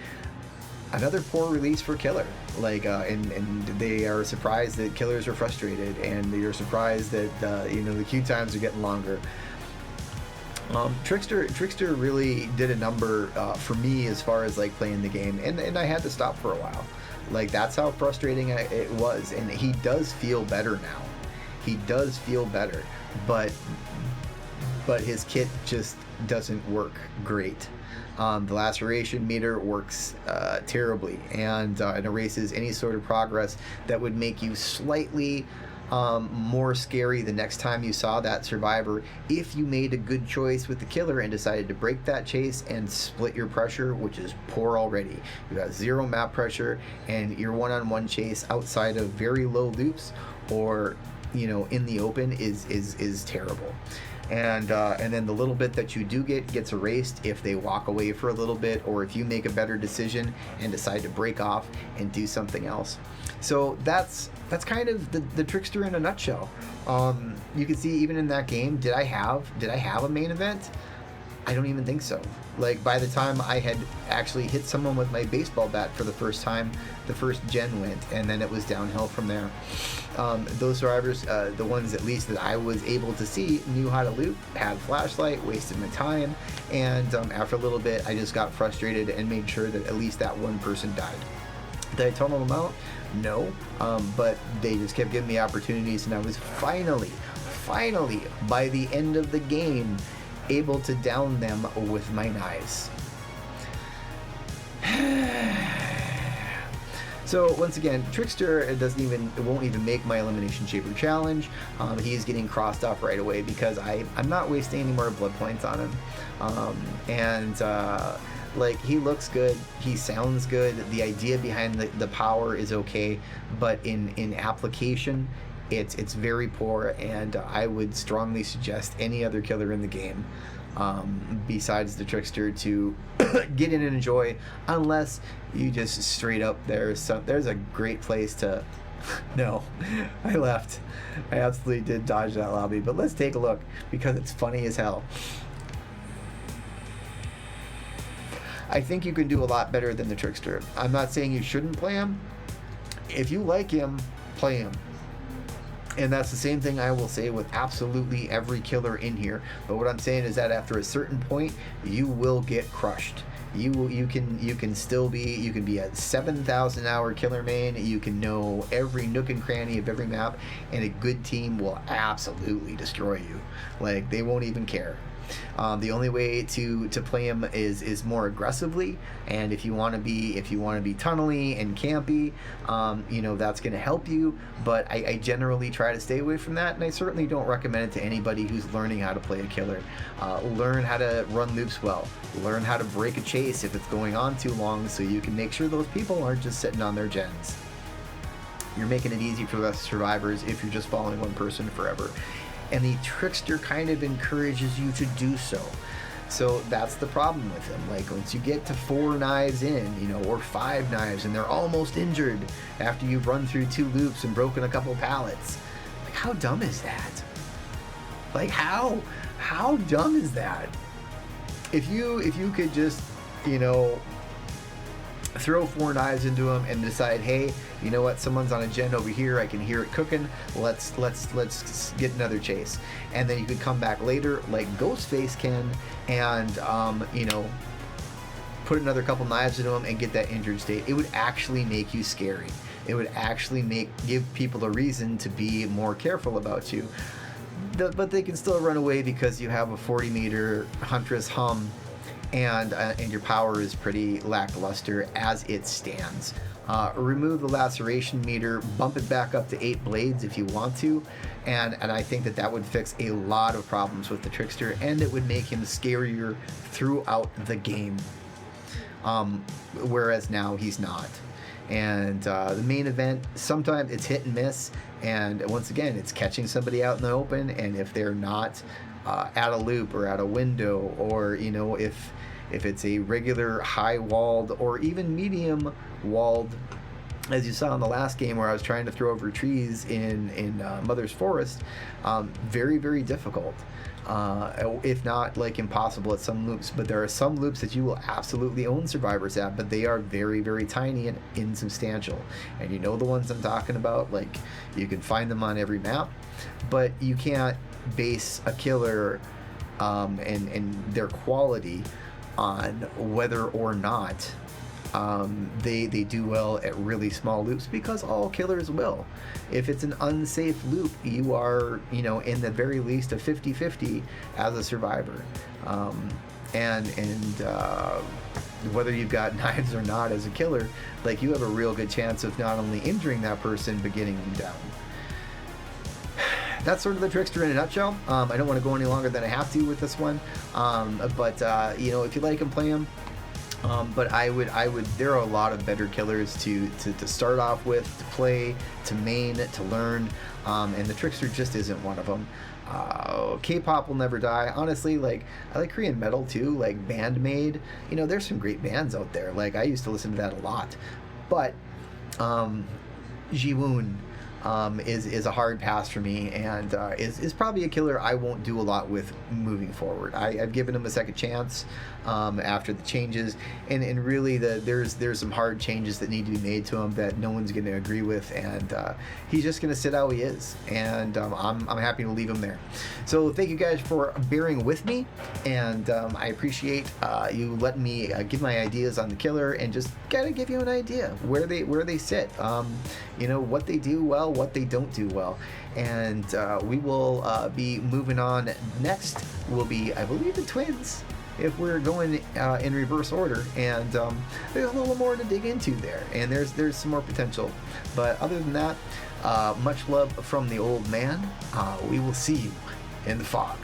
poor release for killer. Like, and they are surprised that killers are frustrated, and they're surprised that you know, the queue times are getting longer. Trickster really did a number for me as far as like playing the game, and I had to stop for a while. Like, that's how frustrating it was, and he does feel better now. He does feel better, but his kit just doesn't work great. The laceration meter works terribly, and it erases any sort of progress that would make you slightly more scary the next time you saw that survivor if you made a good choice with the killer and decided to break that chase and split your pressure, which is poor already. You got 0 map pressure, and your one-on-one chase outside of very low loops or, you know, in the open is terrible. And then the little bit that you do gets erased if they walk away for a little bit, or if you make a better decision and decide to break off and do something else. So that's kind of the Trickster in a nutshell. You can see even in that game, did I have a main event? I don't even think so. Like, by the time I had actually hit someone with my baseball bat for the first time, the first gen went, and then it was downhill from there. Those survivors, the ones at least that I was able to see, knew how to loop, had flashlight, wasted my time, and after a little bit, I just got frustrated and made sure that at least that one person died. Did I tunnel them out? No, but they just kept giving me opportunities, and I was finally, by the end of the game, able to down them with my knives. So once again, Trickster it won't even make my elimination chamber challenge. He's getting crossed off right away because I'm not wasting any more blood points on him. Like, he looks good, he sounds good, the idea behind the power is okay, but in application, it's very poor, and I would strongly suggest any other killer in the game, besides the Trickster, to get in and enjoy, unless you just straight up, there's a great place to... No, I left. I absolutely did dodge that lobby, but let's take a look, because it's funny as hell. I think you can do a lot better than the Trickster. I'm not saying you shouldn't play him. If you like him, play him. And that's the same thing I will say with absolutely every killer in here. But what I'm saying is that after a certain point, you will get crushed. You can still be a 7,000 hour killer main. You can know every nook and cranny of every map, and a good team will absolutely destroy you. Like, they won't even care. The only way to play him is more aggressively, and if you want to be tunnely and campy, that's going to help you. But I generally try to stay away from that, and I certainly don't recommend it to anybody who's learning how to play a killer. Learn how to run loops well. Learn how to break a chase if it's going on too long, so you can make sure those people aren't just sitting on their gens. You're making it easy for the rest of survivors if you're just following one person forever. And the Trickster kind of encourages you to do so. So that's the problem with him. Like, once you get to 4 knives in, or 5 knives, and they're almost injured after you've run through 2 loops and broken a couple pallets. Like, how dumb is that? Like, how dumb is that? If you could just, throw 4 knives into him and decide, hey, you know what, someone's on a gen over here, I can hear it cooking, let's get another chase. And then you could come back later like Ghostface can, and put another couple knives into him and get that injured state. It would actually make you scary. It would actually give people a reason to be more careful about you. But they can still run away because you have a 40-meter Huntress hum, and your power is pretty lackluster as it stands. Remove the laceration meter, bump it back up to 8 blades if you want to, and I think that would fix a lot of problems with the Trickster, and it would make him scarier throughout the game, whereas now he's not. And the main event, sometimes it's hit and miss, and once again, it's catching somebody out in the open, and if they're not at a loop or at a window, or if it's a regular high walled or even medium walled, as you saw in the last game where I was trying to throw over trees in Mother's Forest, very, very difficult, if not like impossible at some loops. But there are some loops that you will absolutely own survivors at, but they are very, very tiny and insubstantial, and you know the ones I'm talking about. Like, you can find them on every map, but you can't base a killer and their quality on whether or not they do well at really small loops, because all killers will. If it's an unsafe loop, you are, in the very least a 50-50 as a survivor. And whether you've got knives or not as a killer, like, you have a real good chance of not only injuring that person, but getting them down. That's sort of the Trickster in a nutshell. I don't want to go any longer than I have to with this one. But if you like him, play him. But I would. There are a lot of better killers to start off with, to play, to main, to learn, and the Trickster just isn't one of them. K-pop will never die. Honestly, like, I like Korean metal too, like Band-Maid. There's some great bands out there. Like, I used to listen to that a lot. But Jiwoon is a hard pass for me, and is probably a killer I won't do a lot with moving forward. I've given him a second chance after the changes, and really there's some hard changes that need to be made to him that no one's going to agree with, and he's just going to sit how he is, and I'm happy to leave him there. So thank you guys for bearing with me, and I appreciate you letting me give my ideas on the killer, and just gotta give you an idea where they sit, what they do well, what they don't do well. And we will be moving on. Next will be, I believe, the twins, if we're going in reverse order, and there's a little more to dig into there, and there's some more potential. But other than that, much love from the old man. We will see you in the fog.